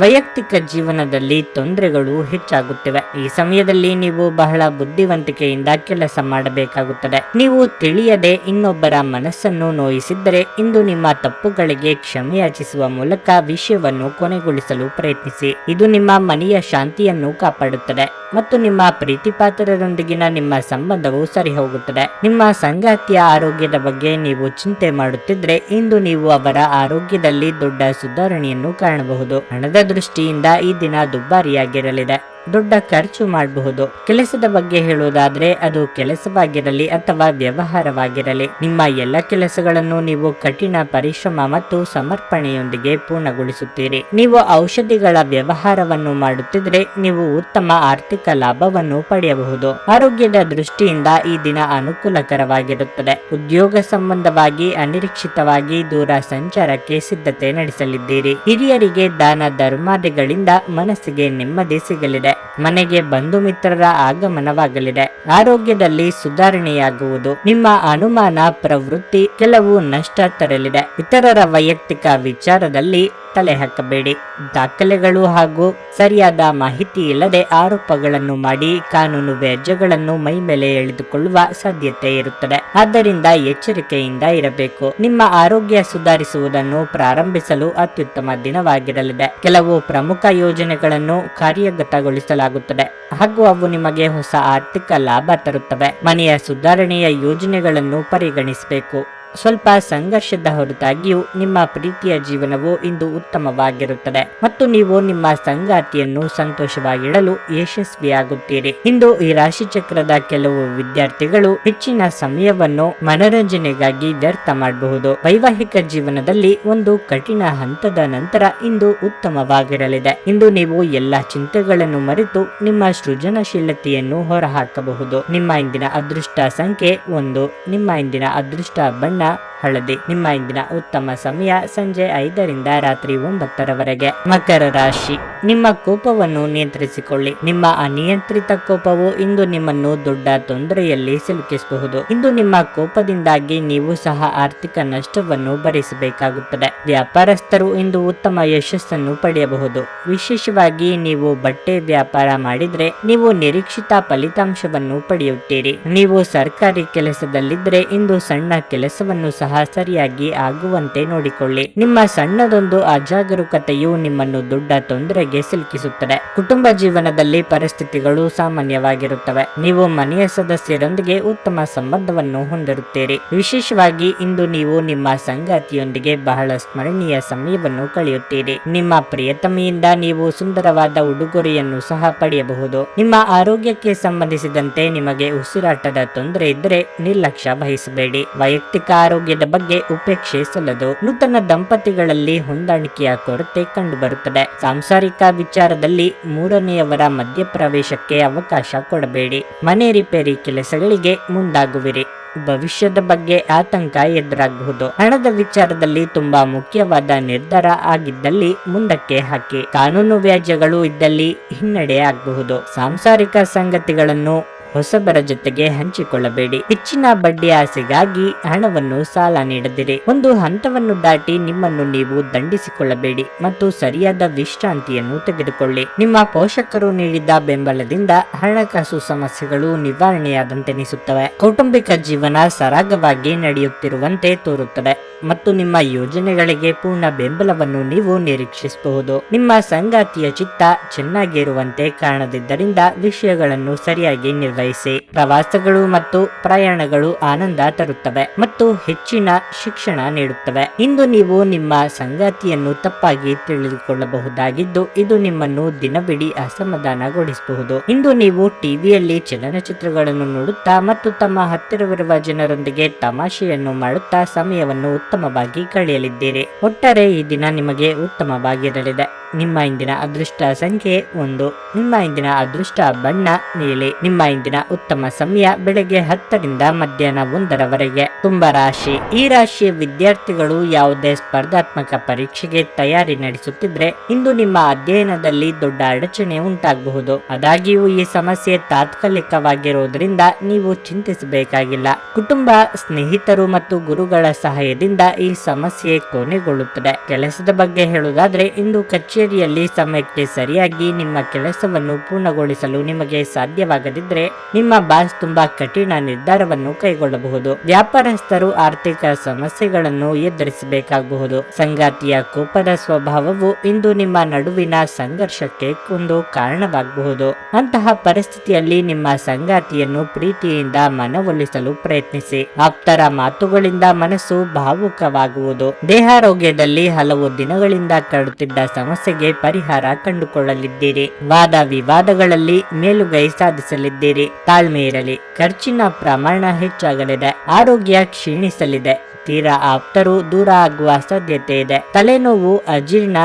ವೈಯಕ್ತಿಕ ಜೀವನದಲ್ಲಿ ತೊಂದರೆಗಳು ಹೆಚ್ಚಾಗುತ್ತಿವೆ. ಈ ಸಮಯದಲ್ಲಿ ನೀವು ಬಹಳ ಬುದ್ಧಿವಂತಿಕೆಯಿಂದ ಕೆಲಸ ಮಾಡಬೇಕಾಗುತ್ತದೆ. ನೀವು ತಿಳಿಯದೆ ಇನ್ನೊಬ್ಬರ ಮನಸ್ಸನ್ನು ನೋಯಿಸಿದ್ದರೆ ಇಂದು ನಿಮ್ಮ ತಪ್ಪುಗಳಿಗೆ ಕ್ಷಮೆಯಾಚಿಸುವ ಮೂಲಕ ವಿಷಯವನ್ನು ಕೊನೆಗೊಳಿಸಲು ಪ್ರಯತ್ನಿಸಿ. ಇದು ನಿಮ್ಮ ಮನೆಯ ಶಾಂತಿಯನ್ನು ಕಾಪಾಡುತ್ತದೆ ಮತ್ತು ನಿಮ್ಮ ಪ್ರೀತಿಪಾತ್ರರೊಂದಿಗಿನ ನಿಮ್ಮ ಸಂಬಂಧವು ಸರಿ ಹೋಗುತ್ತದೆ. ನಿಮ್ಮ ಸಂಗಾತಿಯ ಆರೋಗ್ಯದ ಬಗ್ಗೆ ನೀವು ಚಿಂತೆ ಮಾಡುತ್ತಿದ್ರೆ ಇಂದು ನೀವು ಅವರ ಆರೋಗ್ಯದಲ್ಲಿ ದೊಡ್ಡ ಸುಧಾರಣೆಯನ್ನು ಕಾಣಬಹುದು. ಹಣದ ದೃಷ್ಟಿಯಿಂದ ಈ ದಿನ ದುಬಾರಿಯಾಗಿರಲಿದೆ. ದೊಡ್ಡ ಖರ್ಚು ಮಾಡಬಹುದು. ಕೆಲಸದ ಬಗ್ಗೆ ಹೇಳುವುದಾದ್ರೆ ಅದು ಕೆಲಸವಾಗಿರಲಿ ಅಥವಾ ವ್ಯವಹಾರವಾಗಿರಲಿ, ನಿಮ್ಮ ಎಲ್ಲ ಕೆಲಸಗಳನ್ನು ನೀವು ಕಠಿಣ ಪರಿಶ್ರಮ ಮತ್ತು ಸಮರ್ಪಣೆಯೊಂದಿಗೆ ಪೂರ್ಣಗೊಳಿಸುತ್ತೀರಿ. ನೀವು ಔಷಧಿಗಳ ವ್ಯವಹಾರವನ್ನು ಮಾಡುತ್ತಿದ್ರೆ ನೀವು ಉತ್ತಮ ಆರ್ಥಿಕ ಲಾಭವನ್ನು ಪಡೆಯಬಹುದು. ಆರೋಗ್ಯದ ದೃಷ್ಟಿಯಿಂದ ಈ ದಿನ ಅನುಕೂಲಕರವಾಗಿರುತ್ತದೆ. ಉದ್ಯೋಗ ಸಂಬಂಧವಾಗಿ ಅನಿರೀಕ್ಷಿತವಾಗಿ ದೂರ ಸಂಚಾರಕ್ಕೆ ಸಿದ್ಧತೆ ನಡೆಸಲಿದ್ದೀರಿ. ಹಿರಿಯರಿಗೆ ದಾನ ಧರ್ಮಾದಿಗಳಿಂದ ಮನಸ್ಸಿಗೆ ನೆಮ್ಮದಿ ಸಿಗಲಿದೆ. ಮನೆಗೆ ಬಂಧು ಮಿತ್ರರ ಆಗಮನವಾಗಲಿದೆ. ಆರೋಗ್ಯದಲ್ಲಿ ಸುಧಾರಣೆಯಾಗುವುದು. ನಿಮ್ಮ ಅನುಮಾನ ಪ್ರವೃತ್ತಿ ಕೆಲವು ನಷ್ಟ ತರಲಿದೆ. ಇತರರ ವೈಯಕ್ತಿಕ ವಿಚಾರದಲ್ಲಿ ತಲೆ ಹಾಕಬೇಡಿ. ದಾಖಲೆಗಳು ಹಾಗೂ ಸರಿಯಾದ ಮಾಹಿತಿ ಇಲ್ಲದೆ ಆರೋಪಗಳನ್ನು ಮಾಡಿ ಕಾನೂನು ವ್ಯಾಜ್ಯಗಳನ್ನು ಮೈ ಮೇಲೆ ಎಳೆದುಕೊಳ್ಳುವ ಸಾಧ್ಯತೆ ಇರುತ್ತದೆ. ಆದ್ದರಿಂದ ಎಚ್ಚರಿಕೆಯಿಂದ ಇರಬೇಕು. ನಿಮ್ಮ ಆರೋಗ್ಯ ಸುಧಾರಿಸುವುದನ್ನು ಪ್ರಾರಂಭಿಸಲು ಅತ್ಯುತ್ತಮ ದಿನವಾಗಿರಲಿದೆ. ಕೆಲವು ಪ್ರಮುಖ ಯೋಜನೆಗಳನ್ನು ಕಾರ್ಯಗತಗೊಳಿಸಲಾಗುತ್ತದೆ ಹಾಗೂ ಅವು ನಿಮಗೆ ಹೊಸ ಆರ್ಥಿಕ ಲಾಭ ತರುತ್ತವೆ. ಮನೆಯ ಸುಧಾರಣೆಯ ಯೋಜನೆಗಳನ್ನು ಪರಿಗಣಿಸಬೇಕು. ಸ್ವಲ್ಪ ಸಂಘರ್ಷದ ಹೊರತಾಗಿಯೂ ನಿಮ್ಮ ಪ್ರೀತಿಯ ಜೀವನವು ಇಂದು ಉತ್ತಮವಾಗಿರುತ್ತದೆ ಮತ್ತು ನೀವು ನಿಮ್ಮ ಸಂಗಾತಿಯನ್ನು ಸಂತೋಷವಾಗಿಡಲು ಯಶಸ್ವಿಯಾಗುತ್ತೀರಿ. ಇಂದು ಈ ರಾಶಿ ಚಕ್ರದ ಕೆಲವು ವಿದ್ಯಾರ್ಥಿಗಳು ಹೆಚ್ಚಿನ ಸಮಯವನ್ನು ಮನರಂಜನೆಗಾಗಿ ವ್ಯರ್ಥ ಮಾಡಬಹುದು. ವೈವಾಹಿಕ ಜೀವನದಲ್ಲಿ ಒಂದು ಕಠಿಣ ಹಂತದ ನಂತರ ಇಂದು ಉತ್ತಮವಾಗಿರಲಿದೆ. ಇಂದು ನೀವು ಎಲ್ಲಾ ಚಿಂತೆಗಳನ್ನು ಮರೆತು ನಿಮ್ಮ ಸೃಜನಶೀಲತೆಯನ್ನು ಹೊರಹಾಕಬಹುದು. ನಿಮ್ಮ ಇಂದಿನ ಅದೃಷ್ಟ ಸಂಖ್ಯೆ 1. ನಿಮ್ಮ ಇಂದಿನ ಅದೃಷ್ಟ ಬಣ್ಣ ಹಳದಿ. ನಿಮ್ಮ ಇಂದಿನ ಉತ್ತಮ ಸಮಯ ಸಂಜೆ 5 ರಾತ್ರಿ 9 ಮಕರ ರಾಶಿ. ನಿಮ್ಮ ಕೋಪವನ್ನು ನಿಯಂತ್ರಿಸಿಕೊಳ್ಳಿ. ನಿಮ್ಮ ಅನಿಯಂತ್ರಿತ ಕೋಪವು ಇಂದು ನಿಮ್ಮನ್ನು ದೊಡ್ಡ ತೊಂದರೆಯಲ್ಲಿ ಸಿಲುಕಿಸಬಹುದು. ಇಂದು ನಿಮ್ಮ ಕೋಪದಿಂದಾಗಿ ನೀವು ಸಹ ಆರ್ಥಿಕ ನಷ್ಟವನ್ನು ಭರಿಸಬೇಕಾಗುತ್ತದೆ. ವ್ಯಾಪಾರಸ್ಥರು ಇಂದು ಉತ್ತಮ ಯಶಸ್ಸನ್ನು ಪಡೆಯಬಹುದು. ವಿಶೇಷವಾಗಿ ನೀವು ಬಟ್ಟೆ ವ್ಯಾಪಾರ ಮಾಡಿದ್ರೆ ನೀವು ನಿರೀಕ್ಷಿತ ಫಲಿತಾಂಶವನ್ನು ಪಡೆಯುತ್ತೀರಿ. ನೀವು ಸರ್ಕಾರಿ ಕೆಲಸದಲ್ಲಿದ್ದರೆ ಇಂದು ಸಣ್ಣ ಕೆಲಸವನ್ನು ಸಹ ಸರಿಯಾಗಿ ಆಗುವಂತೆ ನೋಡಿಕೊಳ್ಳಿ. ನಿಮ್ಮ ಸಣ್ಣದೊಂದು ಅಜಾಗರೂಕತೆಯು ನಿಮ್ಮನ್ನು ದೊಡ್ಡ ತೊಂದರೆಗೆ ಸಿಲುಕಿಸುತ್ತದೆ. ಕುಟುಂಬ ಜೀವನದಲ್ಲಿ ಪರಿಸ್ಥಿತಿಗಳು ಸಾಮಾನ್ಯವಾಗಿರುತ್ತವೆ. ನೀವು ಮನೆಯ ಸದಸ್ಯರೊಂದಿಗೆ ಉತ್ತಮ ಸಂಬಂಧವನ್ನು ಹೊಂದಿರುತ್ತೀರಿ. ವಿಶೇಷವಾಗಿ ಇಂದು ನೀವು ನಿಮ್ಮ ಸಂಗಾತಿಯೊಂದಿಗೆ ಬಹಳ ಸ್ಮರಣೀಯ ಸಮಯವನ್ನು ಕಳೆಯುತ್ತೀರಿ. ನಿಮ್ಮ ಪ್ರಿಯತಮೆಯಿಂದ ನೀವು ಸುಂದರವಾದ ಉಡುಗೊರೆಯನ್ನು ಸಹ ಪಡೆಯಬಹುದು. ನಿಮ್ಮ ಆರೋಗ್ಯಕ್ಕೆ ಸಂಬಂಧಿಸಿದಂತೆ ನಿಮಗೆ ಉಸಿರಾಟದ ತೊಂದರೆ ಇದ್ದರೆ ನಿರ್ಲಕ್ಷ್ಯ ವಹಿಸಬೇಡಿ. ವೈಯಕ್ತಿಕ ಆರೋಗ್ಯದ ಬಗ್ಗೆ ಉಪೇಕ್ಷೆ ಸಲ್ಲದು. ನೂತನ ದಂಪತಿಗಳಲ್ಲಿ ಹೊಂದಾಣಿಕೆಯ ಕೊರತೆ ಕಂಡುಬರುತ್ತದೆ. ಸಾಂಸಾರಿಕ ವಿಚಾರದಲ್ಲಿ ಮೂರನೆಯವರ ಮಧ್ಯಪ್ರವೇಶಕ್ಕೆ ಅವಕಾಶ ಕೊಡಬೇಡಿ. ಮನೆ ರಿಪೇರಿ ಕೆಲಸಗಳಿಗೆ ಮುಂದಾಗುವಿರಿ. ಭವಿಷ್ಯದ ಬಗ್ಗೆ ಆತಂಕ ಎದುರಾಗಬಹುದು. ಹಣದ ವಿಚಾರದಲ್ಲಿ ತುಂಬಾ ಮುಖ್ಯವಾದ ನಿರ್ಧಾರ ಆಗಿದ್ದಲ್ಲಿ ಮುಂದಕ್ಕೆ ಹಾಕಿ. ಕಾನೂನು ವ್ಯಾಜ್ಯಗಳು ಇದ್ದಲ್ಲಿ ಹಿನ್ನಡೆ ಆಗಬಹುದು. ಸಾಂಸಾರಿಕ ಸಂಗತಿಗಳನ್ನು ಹೊಸಬರ ಜೊತೆಗೆ ಹಂಚಿಕೊಳ್ಳಬೇಡಿ. ಹೆಚ್ಚಿನ ಬಡ್ಡಿ ಆಸೆಗಾಗಿ ಹಣವನ್ನು ಸಾಲ ನೀಡದಿರಿ. ಒಂದು ಹಂತವನ್ನು ದಾಟಿ ನಿಮ್ಮನ್ನು ನೀವು ದಂಡಿಸಿಕೊಳ್ಳಬೇಡಿ ಮತ್ತು ಸರಿಯಾದ ವಿಶ್ರಾಂತಿಯನ್ನು ತೆಗೆದುಕೊಳ್ಳಿ. ನಿಮ್ಮ ಪೋಷಕರು ನೀಡಿದ ಬೆಂಬಲದಿಂದ ಹಣಕಾಸು ಸಮಸ್ಯೆಗಳು ನಿವಾರಣೆಯಾದಂತೆನಿಸುತ್ತವೆ. ಕೌಟುಂಬಿಕ ಜೀವನ ಸರಾಗವಾಗಿ ನಡೆಯುತ್ತಿರುವಂತೆ ತೋರುತ್ತದೆ ಮತ್ತು ನಿಮ್ಮ ಯೋಜನೆಗಳಿಗೆ ಪೂರ್ಣ ಬೆಂಬಲವನ್ನು ನೀವು ನಿರೀಕ್ಷಿಸಬಹುದು. ನಿಮ್ಮ ಸಂಗಾತಿಯ ಚಿತ್ತ ಚೆನ್ನಾಗಿರುವಂತೆ ಕಾಣದಿದ್ದರಿಂದ ವಿಷಯಗಳನ್ನು ಸರಿಯಾಗಿ ನಿರ್ವಹಿಸಿ. ಪ್ರವಾಸಗಳು ಮತ್ತು ಪ್ರಯಾಣಗಳು ಆನಂದ ತರುತ್ತವೆ ಮತ್ತು ಹೆಚ್ಚಿನ ಶಿಕ್ಷಣ ನೀಡುತ್ತವೆ. ಇಂದು ನೀವು ನಿಮ್ಮ ಸಂಗಾತಿಯನ್ನು ತಪ್ಪಾಗಿ ತಿಳಿದುಕೊಳ್ಳಬಹುದಾಗಿದ್ದು ಇದು ನಿಮ್ಮನ್ನು ದಿನವಿಡೀ ಅಸಮಾಧಾನಗೊಳಿಸಬಹುದು. ಇಂದು ನೀವು ಟಿವಿಯಲ್ಲಿ ಚಲನಚಿತ್ರಗಳನ್ನು ನೋಡುತ್ತಾ ಮತ್ತು ತಮ್ಮ ಹತ್ತಿರವಿರುವ ಜನರೊಂದಿಗೆ ತಮಾಷೆಯನ್ನು ಮಾಡುತ್ತಾ ಸಮಯವನ್ನು ಉತ್ತಮವಾಗಿ ಕಳೆಯಲಿದ್ದೀರಿ. ಒಟ್ಟಾರೆ ಈ ದಿನ ನಿಮಗೆ ಉತ್ತಮವಾಗಿರಲಿದೆ. ನಿಮ್ಮ ಇಂದಿನ ಅದೃಷ್ಟ ಸಂಖ್ಯೆ 1. ನಿಮ್ಮ ಇಂದಿನ ಅದೃಷ್ಟ ಬಣ್ಣ ನೀಲಿ. ನಿಮ್ಮ ಇಂದಿನ ಉತ್ತಮ ಸಮಯ ಬೆಳಗ್ಗೆ 10 ರಿಂದ ಮಧ್ಯಾಹ್ನ 1 ಕುಂಭ ರಾಶಿ. ಈ ರಾಶಿಯ ವಿದ್ಯಾರ್ಥಿಗಳು ಯಾವುದೇ ಸ್ಪರ್ಧಾತ್ಮಕ ಪರೀಕ್ಷೆಗೆ ತಯಾರಿ ನಡೆಸುತ್ತಿದ್ರೆ ಇಂದು ನಿಮ್ಮ ಅಧ್ಯಯನದಲ್ಲಿ ದೊಡ್ಡ ಅಡಚಣೆ ಉಂಟಾಗಬಹುದು. ಆದಾಗ್ಯೂ ಈ ಸಮಸ್ಯೆ ತಾತ್ಕಾಲಿಕವಾಗಿರುವುದರಿಂದ ನೀವು ಚಿಂತಿಸಬೇಕಾಗಿಲ್ಲ. ಕುಟುಂಬ, ಸ್ನೇಹಿತರು ಮತ್ತು ಗುರುಗಳ ಸಹಾಯದಿಂದ ಈ ಸಮಸ್ಯೆ ಕೊನೆಗೊಳ್ಳುತ್ತದೆ. ಕೆಲಸದ ಬಗ್ಗೆ ಹೇಳುವುದಾದ್ರೆ ಇಂದು ಕಚೇರಿಯಲ್ಲಿ ಸಮಯಕ್ಕೆ ಸರಿಯಾಗಿ ನಿಮ್ಮ ಕೆಲಸವನ್ನು ಪೂರ್ಣಗೊಳಿಸಲು ನಿಮಗೆ ಸಾಧ್ಯವಾಗದಿದ್ದರೆ ನಿಮ್ಮ ಬಾಸ್ ತುಂಬಾ ಕಠಿಣ ನಿರ್ಧಾರವನ್ನು ಕೈಗೊಳ್ಳಬಹುದು. ವ್ಯಾಪಾರಸ್ಥರು ಆರ್ಥಿಕ ಸಮಸ್ಯೆಗಳನ್ನು ಎದುರಿಸಬೇಕಾಗಬಹುದು. ಸಂಗಾತಿಯ ಕೋಪದ ಸ್ವಭಾವವು ಇಂದು ನಿಮ್ಮ ನಡುವಿನ ಸಂಘರ್ಷಕ್ಕೆ ಒಂದು ಕಾರಣವಾಗಬಹುದು. ಅಂತಹ ಪರಿಸ್ಥಿತಿಯಲ್ಲಿ ನಿಮ್ಮ ಸಂಗಾತಿಯನ್ನು ಪ್ರೀತಿಯಿಂದ ಮನವೊಲಿಸಲು ಪ್ರಯತ್ನಿಸಿ. ಆಪ್ತರ ಮಾತುಗಳಿಂದ ಮನಸ್ಸು ಭಾವುಕವಾಗುವುದು. ದೇಹಾರೋಗ್ಯದಲ್ಲಿ ಹಲವು ದಿನಗಳಿಂದ ಕಾಡುತ್ತಿದ್ದ ಸಮಸ್ಯೆಗೆ ಪರಿಹಾರ ಕಂಡುಕೊಳ್ಳಲಿದ್ದೀರಿ. ವಾದ ವಿವಾದಗಳಲ್ಲಿ ಮೇಲುಗೈ ಸಾಧಿಸಲಿದ್ದೀರಿ. ತಾಳ್ಮೆ ಇರಲಿ. ಖರ್ಚಿನ ಪ್ರಮಾಣ ಹೆಚ್ಚಾಗಲಿದೆ. ಆರೋಗ್ಯ ಕ್ಷೀಣಿಸಲಿದೆ. ತೀರಾ ಆಪ್ತರು ದೂರ ಆಗುವ ಸಾಧ್ಯತೆ ಇದೆ. ತಲೆನೋವು, ಅಜೀರ್ಣ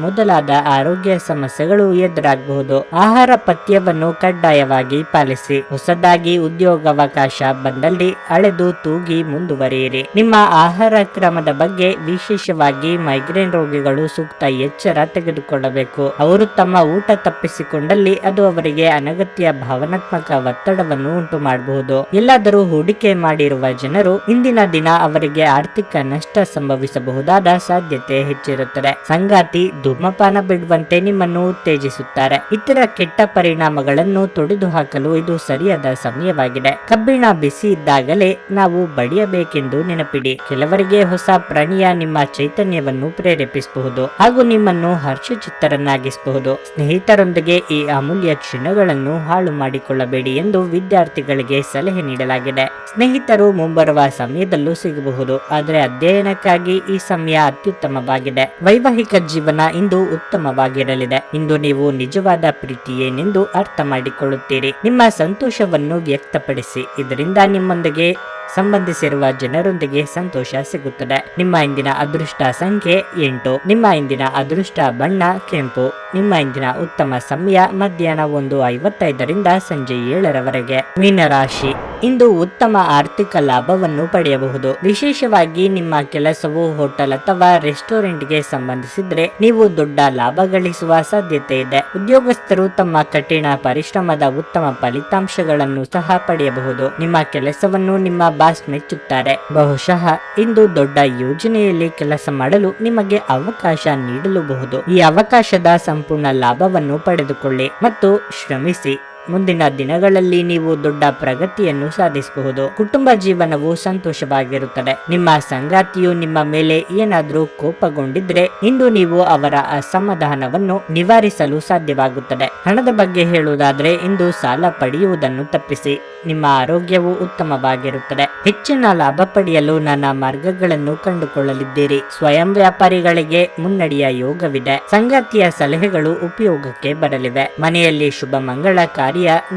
ಮೊದಲಾದ ಆರೋಗ್ಯ ಸಮಸ್ಯೆಗಳು ಎದುರಾಗಬಹುದು. ಆಹಾರ ಪಥ್ಯವನ್ನು ಕಡ್ಡಾಯವಾಗಿ ಪಾಲಿಸಿ. ಹೊಸದಾಗಿ ಉದ್ಯೋಗಾವಕಾಶ ಬಂದಲ್ಲಿ ಅಳೆದು ತೂಗಿ ಮುಂದುವರಿಯಿರಿ. ನಿಮ್ಮ ಆಹಾರ ಕ್ರಮದ ಬಗ್ಗೆ ವಿಶೇಷವಾಗಿ ಮೈಗ್ರೇನ್ ರೋಗಿಗಳು ಸೂಕ್ತ ಎಚ್ಚರ ತೆಗೆದುಕೊಳ್ಳಬೇಕು. ಅವರು ತಮ್ಮ ಊಟ ತಪ್ಪಿಸಿಕೊಂಡಲ್ಲಿ ಅದು ಅವರಿಗೆ ಅನಗತ್ಯ ಭಾವನಾತ್ಮಕ ಒತ್ತಡವನ್ನು ಉಂಟು ಮಾಡಬಹುದು. ಎಲ್ಲಾದರೂ ಹೂಡಿಕೆ ಮಾಡಿರುವ ಜನರು ಇಂದಿನ ದಿನ ಅವರಿಗೆ ಆರ್ಥಿಕ ನಷ್ಟ ಸಂಭವಿಸಬಹುದಾದ ಸಾಧ್ಯತೆ ಹೆಚ್ಚಿರುತ್ತದೆ. ಸಂಗಾತಿ ಧೂಮಪಾನ ಬಿಡುವಂತೆ ನಿಮ್ಮನ್ನು ಉತ್ತೇಜಿಸುತ್ತಾರೆ. ಇತರ ಕೆಟ್ಟ ಪರಿಣಾಮಗಳನ್ನು ತೊಡೆದುಹಾಕಲು ಇದು ಸರಿಯಾದ ಸಮಯವಾಗಿದೆ. ಕಬ್ಬಿಣ ಬಿಸಿ ಇದ್ದಾಗಲೇ ನಾವು ಬಡಿಯಬೇಕೆಂದು ನೆನಪಿಡಿ. ಕೆಲವರಿಗೆ ಹೊಸ ಪ್ರಾಣಿಯ ನಿಮ್ಮ ಚೈತನ್ಯವನ್ನು ಪ್ರೇರೇಪಿಸಬಹುದು ಹಾಗೂ ನಿಮ್ಮನ್ನು ಹರ್ಷಚಿತ್ತರನ್ನಾಗಿಸಬಹುದು. ಸ್ನೇಹಿತರೊಂದಿಗೆ ಈ ಅಮೂಲ್ಯ ಕ್ಷಣಗಳನ್ನು ಹಾಳು ಮಾಡಿಕೊಳ್ಳಬೇಡಿ ಎಂದು ವಿದ್ಯಾರ್ಥಿಗಳಿಗೆ ಸಲಹೆ ನೀಡಲಾಗಿದೆ. ಸ್ನೇಹಿತರು ಮುಂಬರುವ ಸಮಯದಲ್ಲೂ ಸಿಗಬಹುದು, ಆದರೆ ಅಧ್ಯಯನಕ್ಕಾಗಿ ಈ ಸಮಯ ಅತ್ಯುತ್ತಮವಾಗಿದೆ. ವೈವಾಹಿಕ ಜೀವನ ಇಂದು ಉತ್ತಮವಾಗಿರಲಿದೆ. ಇಂದು ನೀವು ನಿಜವಾದ ಪ್ರೀತಿ ಏನೆಂದು ಅರ್ಥ ಮಾಡಿಕೊಳ್ಳುತ್ತೀರಿ. ನಿಮ್ಮ ಸಂತೋಷವನ್ನು ವ್ಯಕ್ತಪಡಿಸಿ. ಇದರಿಂದ ನಿಮ್ಮೊಂದಿಗೆ ಸಂಬಂಧಿಸಿರುವ ಜನರೊಂದಿಗೆ ಸಂತೋಷ ಸಿಗುತ್ತದೆ. ನಿಮ್ಮ ಇಂದಿನ ಅದೃಷ್ಟ ಸಂಖ್ಯೆ 8. ನಿಮ್ಮ ಇಂದಿನ ಅದೃಷ್ಟ ಬಣ್ಣ ಕೆಂಪು. ನಿಮ್ಮ ಇಂದಿನ ಉತ್ತಮ ಸಮಯ ಮಧ್ಯಾಹ್ನ 1:55 ರಿಂದ ಸಂಜೆ 7 ಮೀನರಾಶಿ. ಇಂದು ಉತ್ತಮ ಆರ್ಥಿಕ ಲಾಭವನ್ನು ಪಡೆಯಬಹುದು. ವಿಶೇಷವಾಗಿ ನಿಮ್ಮ ಕೆಲಸವು ಹೋಟೆಲ್ ಅಥವಾ ರೆಸ್ಟೋರೆಂಟ್ಗೆ ಸಂಬಂಧಿಸಿದ್ರೆ ನೀವು ದೊಡ್ಡ ಲಾಭ ಗಳಿಸುವ ಸಾಧ್ಯತೆ ಇದೆ. ಉದ್ಯೋಗಸ್ಥರು ತಮ್ಮ ಕಠಿಣ ಪರಿಶ್ರಮದ ಉತ್ತಮ ಫಲಿತಾಂಶಗಳನ್ನು ಸಹ ಪಡೆಯಬಹುದು. ನಿಮ್ಮ ಕೆಲಸವನ್ನು ನಿಮ್ಮ ಬಾಸ್ ಮೆಚ್ಚುತ್ತಾರೆ. ಬಹುಶಃ ಇಂದು ದೊಡ್ಡ ಯೋಜನೆಯಲ್ಲಿ ಕೆಲಸ ಮಾಡಲು ನಿಮಗೆ ಅವಕಾಶ ನೀಡಲೂಬಹುದು. ಈ ಅವಕಾಶದ ಸಂಪೂರ್ಣ ಲಾಭವನ್ನು ಪಡೆದುಕೊಳ್ಳಿ ಮತ್ತು ಶ್ರಮಿಸಿ. ಮುಂದಿನ ದಿನಗಳಲ್ಲಿ ನೀವು ದೊಡ್ಡ ಪ್ರಗತಿಯನ್ನು ಸಾಧಿಸಬಹುದು. ಕುಟುಂಬ ಜೀವನವು ಸಂತೋಷವಾಗಿರುತ್ತದೆ. ನಿಮ್ಮ ಸಂಗಾತಿಯು ನಿಮ್ಮ ಮೇಲೆ ಏನಾದರೂ ಕೋಪಗೊಂಡಿದ್ರೆ ಇಂದು ನೀವು ಅವರ ಅಸಮಾಧಾನವನ್ನು ನಿವಾರಿಸಲು ಸಾಧ್ಯವಾಗುತ್ತದೆ. ಹಣದ ಬಗ್ಗೆ ಹೇಳುವುದಾದ್ರೆ ಇಂದು ಸಾಲ ಪಡೆಯುವುದನ್ನು ತಪ್ಪಿಸಿ. ನಿಮ್ಮ ಆರೋಗ್ಯವು ಉತ್ತಮವಾಗಿರುತ್ತದೆ. ಹೆಚ್ಚಿನ ಲಾಭ ಪಡೆಯಲು ನಾನಾ ಮಾರ್ಗಗಳನ್ನು ಕಂಡುಕೊಳ್ಳಲಿದ್ದೀರಿ. ಸ್ವಯಂ ವ್ಯಾಪಾರಿಗಳಿಗೆ ಮುನ್ನಡೆಯ ಯೋಗವಿದೆ. ಸಂಗಾತಿಯ ಸಲಹೆಗಳು ಉಪಯೋಗಕ್ಕೆ ಬರಲಿವೆ. ಮನೆಯಲ್ಲಿ ಶುಭ ಮಂಗಳ ಕಾರ್ಯ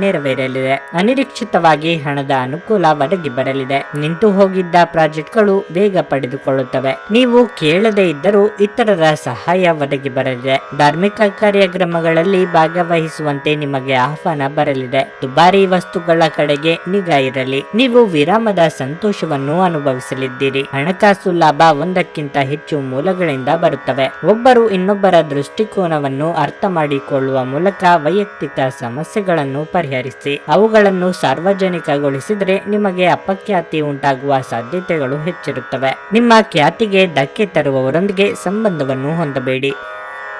ನೆರವೇರಲಿದೆ. ಅನಿರೀಕ್ಷಿತವಾಗಿ ಹಣದ ಅನುಕೂಲ ಒದಗಿ ಬರಲಿದೆ. ನಿಂತು ಹೋಗಿದ್ದ ಪ್ರಾಜೆಕ್ಟ್ಗಳು ವೇಗ ಪಡೆದುಕೊಳ್ಳುತ್ತವೆ. ನೀವು ಕೇಳದೇ ಇದ್ದರೂ ಇತರರ ಸಹಾಯ ಒದಗಿ ಬರಲಿದೆ. ಧಾರ್ಮಿಕ ಕಾರ್ಯಕ್ರಮಗಳಲ್ಲಿ ಭಾಗವಹಿಸುವಂತೆ ನಿಮಗೆ ಆಹ್ವಾನ ಬರಲಿದೆ. ದುಬಾರಿ ವಸ್ತುಗಳ ಕಡೆಗೆ ನಿಗಾ ಇರಲಿ. ನೀವು ವಿರಾಮದ ಸಂತೋಷವನ್ನು ಅನುಭವಿಸಲಿದ್ದೀರಿ. ಹಣಕಾಸು ಲಾಭ ಒಂದಕ್ಕಿಂತ ಹೆಚ್ಚು ಮೂಲಗಳಿಂದ ಬರುತ್ತವೆ. ಒಬ್ಬರು ಇನ್ನೊಬ್ಬರ ದೃಷ್ಟಿಕೋನವನ್ನು ಅರ್ಥ ಮಾಡಿಕೊಳ್ಳುವ ಮೂಲಕ ವೈಯಕ್ತಿಕ ಸಮಸ್ಯೆಗಳನ್ನು ಪರಿಹರಿಸಿ. ಅವುಗಳನ್ನು ಸಾರ್ವಜನಿಕಗೊಳಿಸಿದ್ರೆ ನಿಮಗೆ ಅಪಖ್ಯಾತಿ ಉಂಟಾಗುವ ಸಾಧ್ಯತೆಗಳು ಹೆಚ್ಚಿರುತ್ತವೆ. ನಿಮ್ಮ ಖ್ಯಾತಿಗೆ ಧಕ್ಕೆ ತರುವವರೊಂದಿಗೆ ಸಂಬಂಧವನ್ನು ಹೊಂದಬೇಡಿ.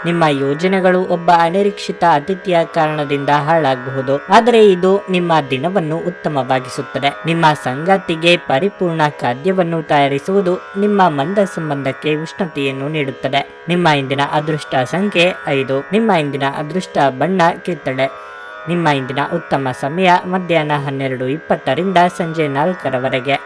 ನಿಮ್ಮ ಯೋಜನೆಗಳು ಒಬ್ಬ ಅನಿರೀಕ್ಷಿತ ಅತಿಥಿಯ ಕಾರಣದಿಂದ ಹಾಳಾಗಬಹುದು, ಆದರೆ ಇದು ನಿಮ್ಮ ದಿನವನ್ನು ಉತ್ತಮವಾಗಿಸುತ್ತದೆ. ನಿಮ್ಮ ಸಂಗಾತಿಗೆ ಪರಿಪೂರ್ಣ ಖಾದ್ಯವನ್ನು ತಯಾರಿಸುವುದು ನಿಮ್ಮ ಮಂದ ಸಂಬಂಧಕ್ಕೆ ಉಷ್ಣತೆಯನ್ನು ನೀಡುತ್ತದೆ. ನಿಮ್ಮ ಇಂದಿನ ಅದೃಷ್ಟ ಸಂಖ್ಯೆ 5. ನಿಮ್ಮ ಇಂದಿನ ಅದೃಷ್ಟ ಬಣ್ಣ ಕಿತ್ತಳೆ. ನಿಮ್ಮ ಇಂದಿನ ಉತ್ತಮ ಸಮಯ ಮಧ್ಯಾಹ್ನ 12:20 ರಿಂದ ಸಂಜೆ 4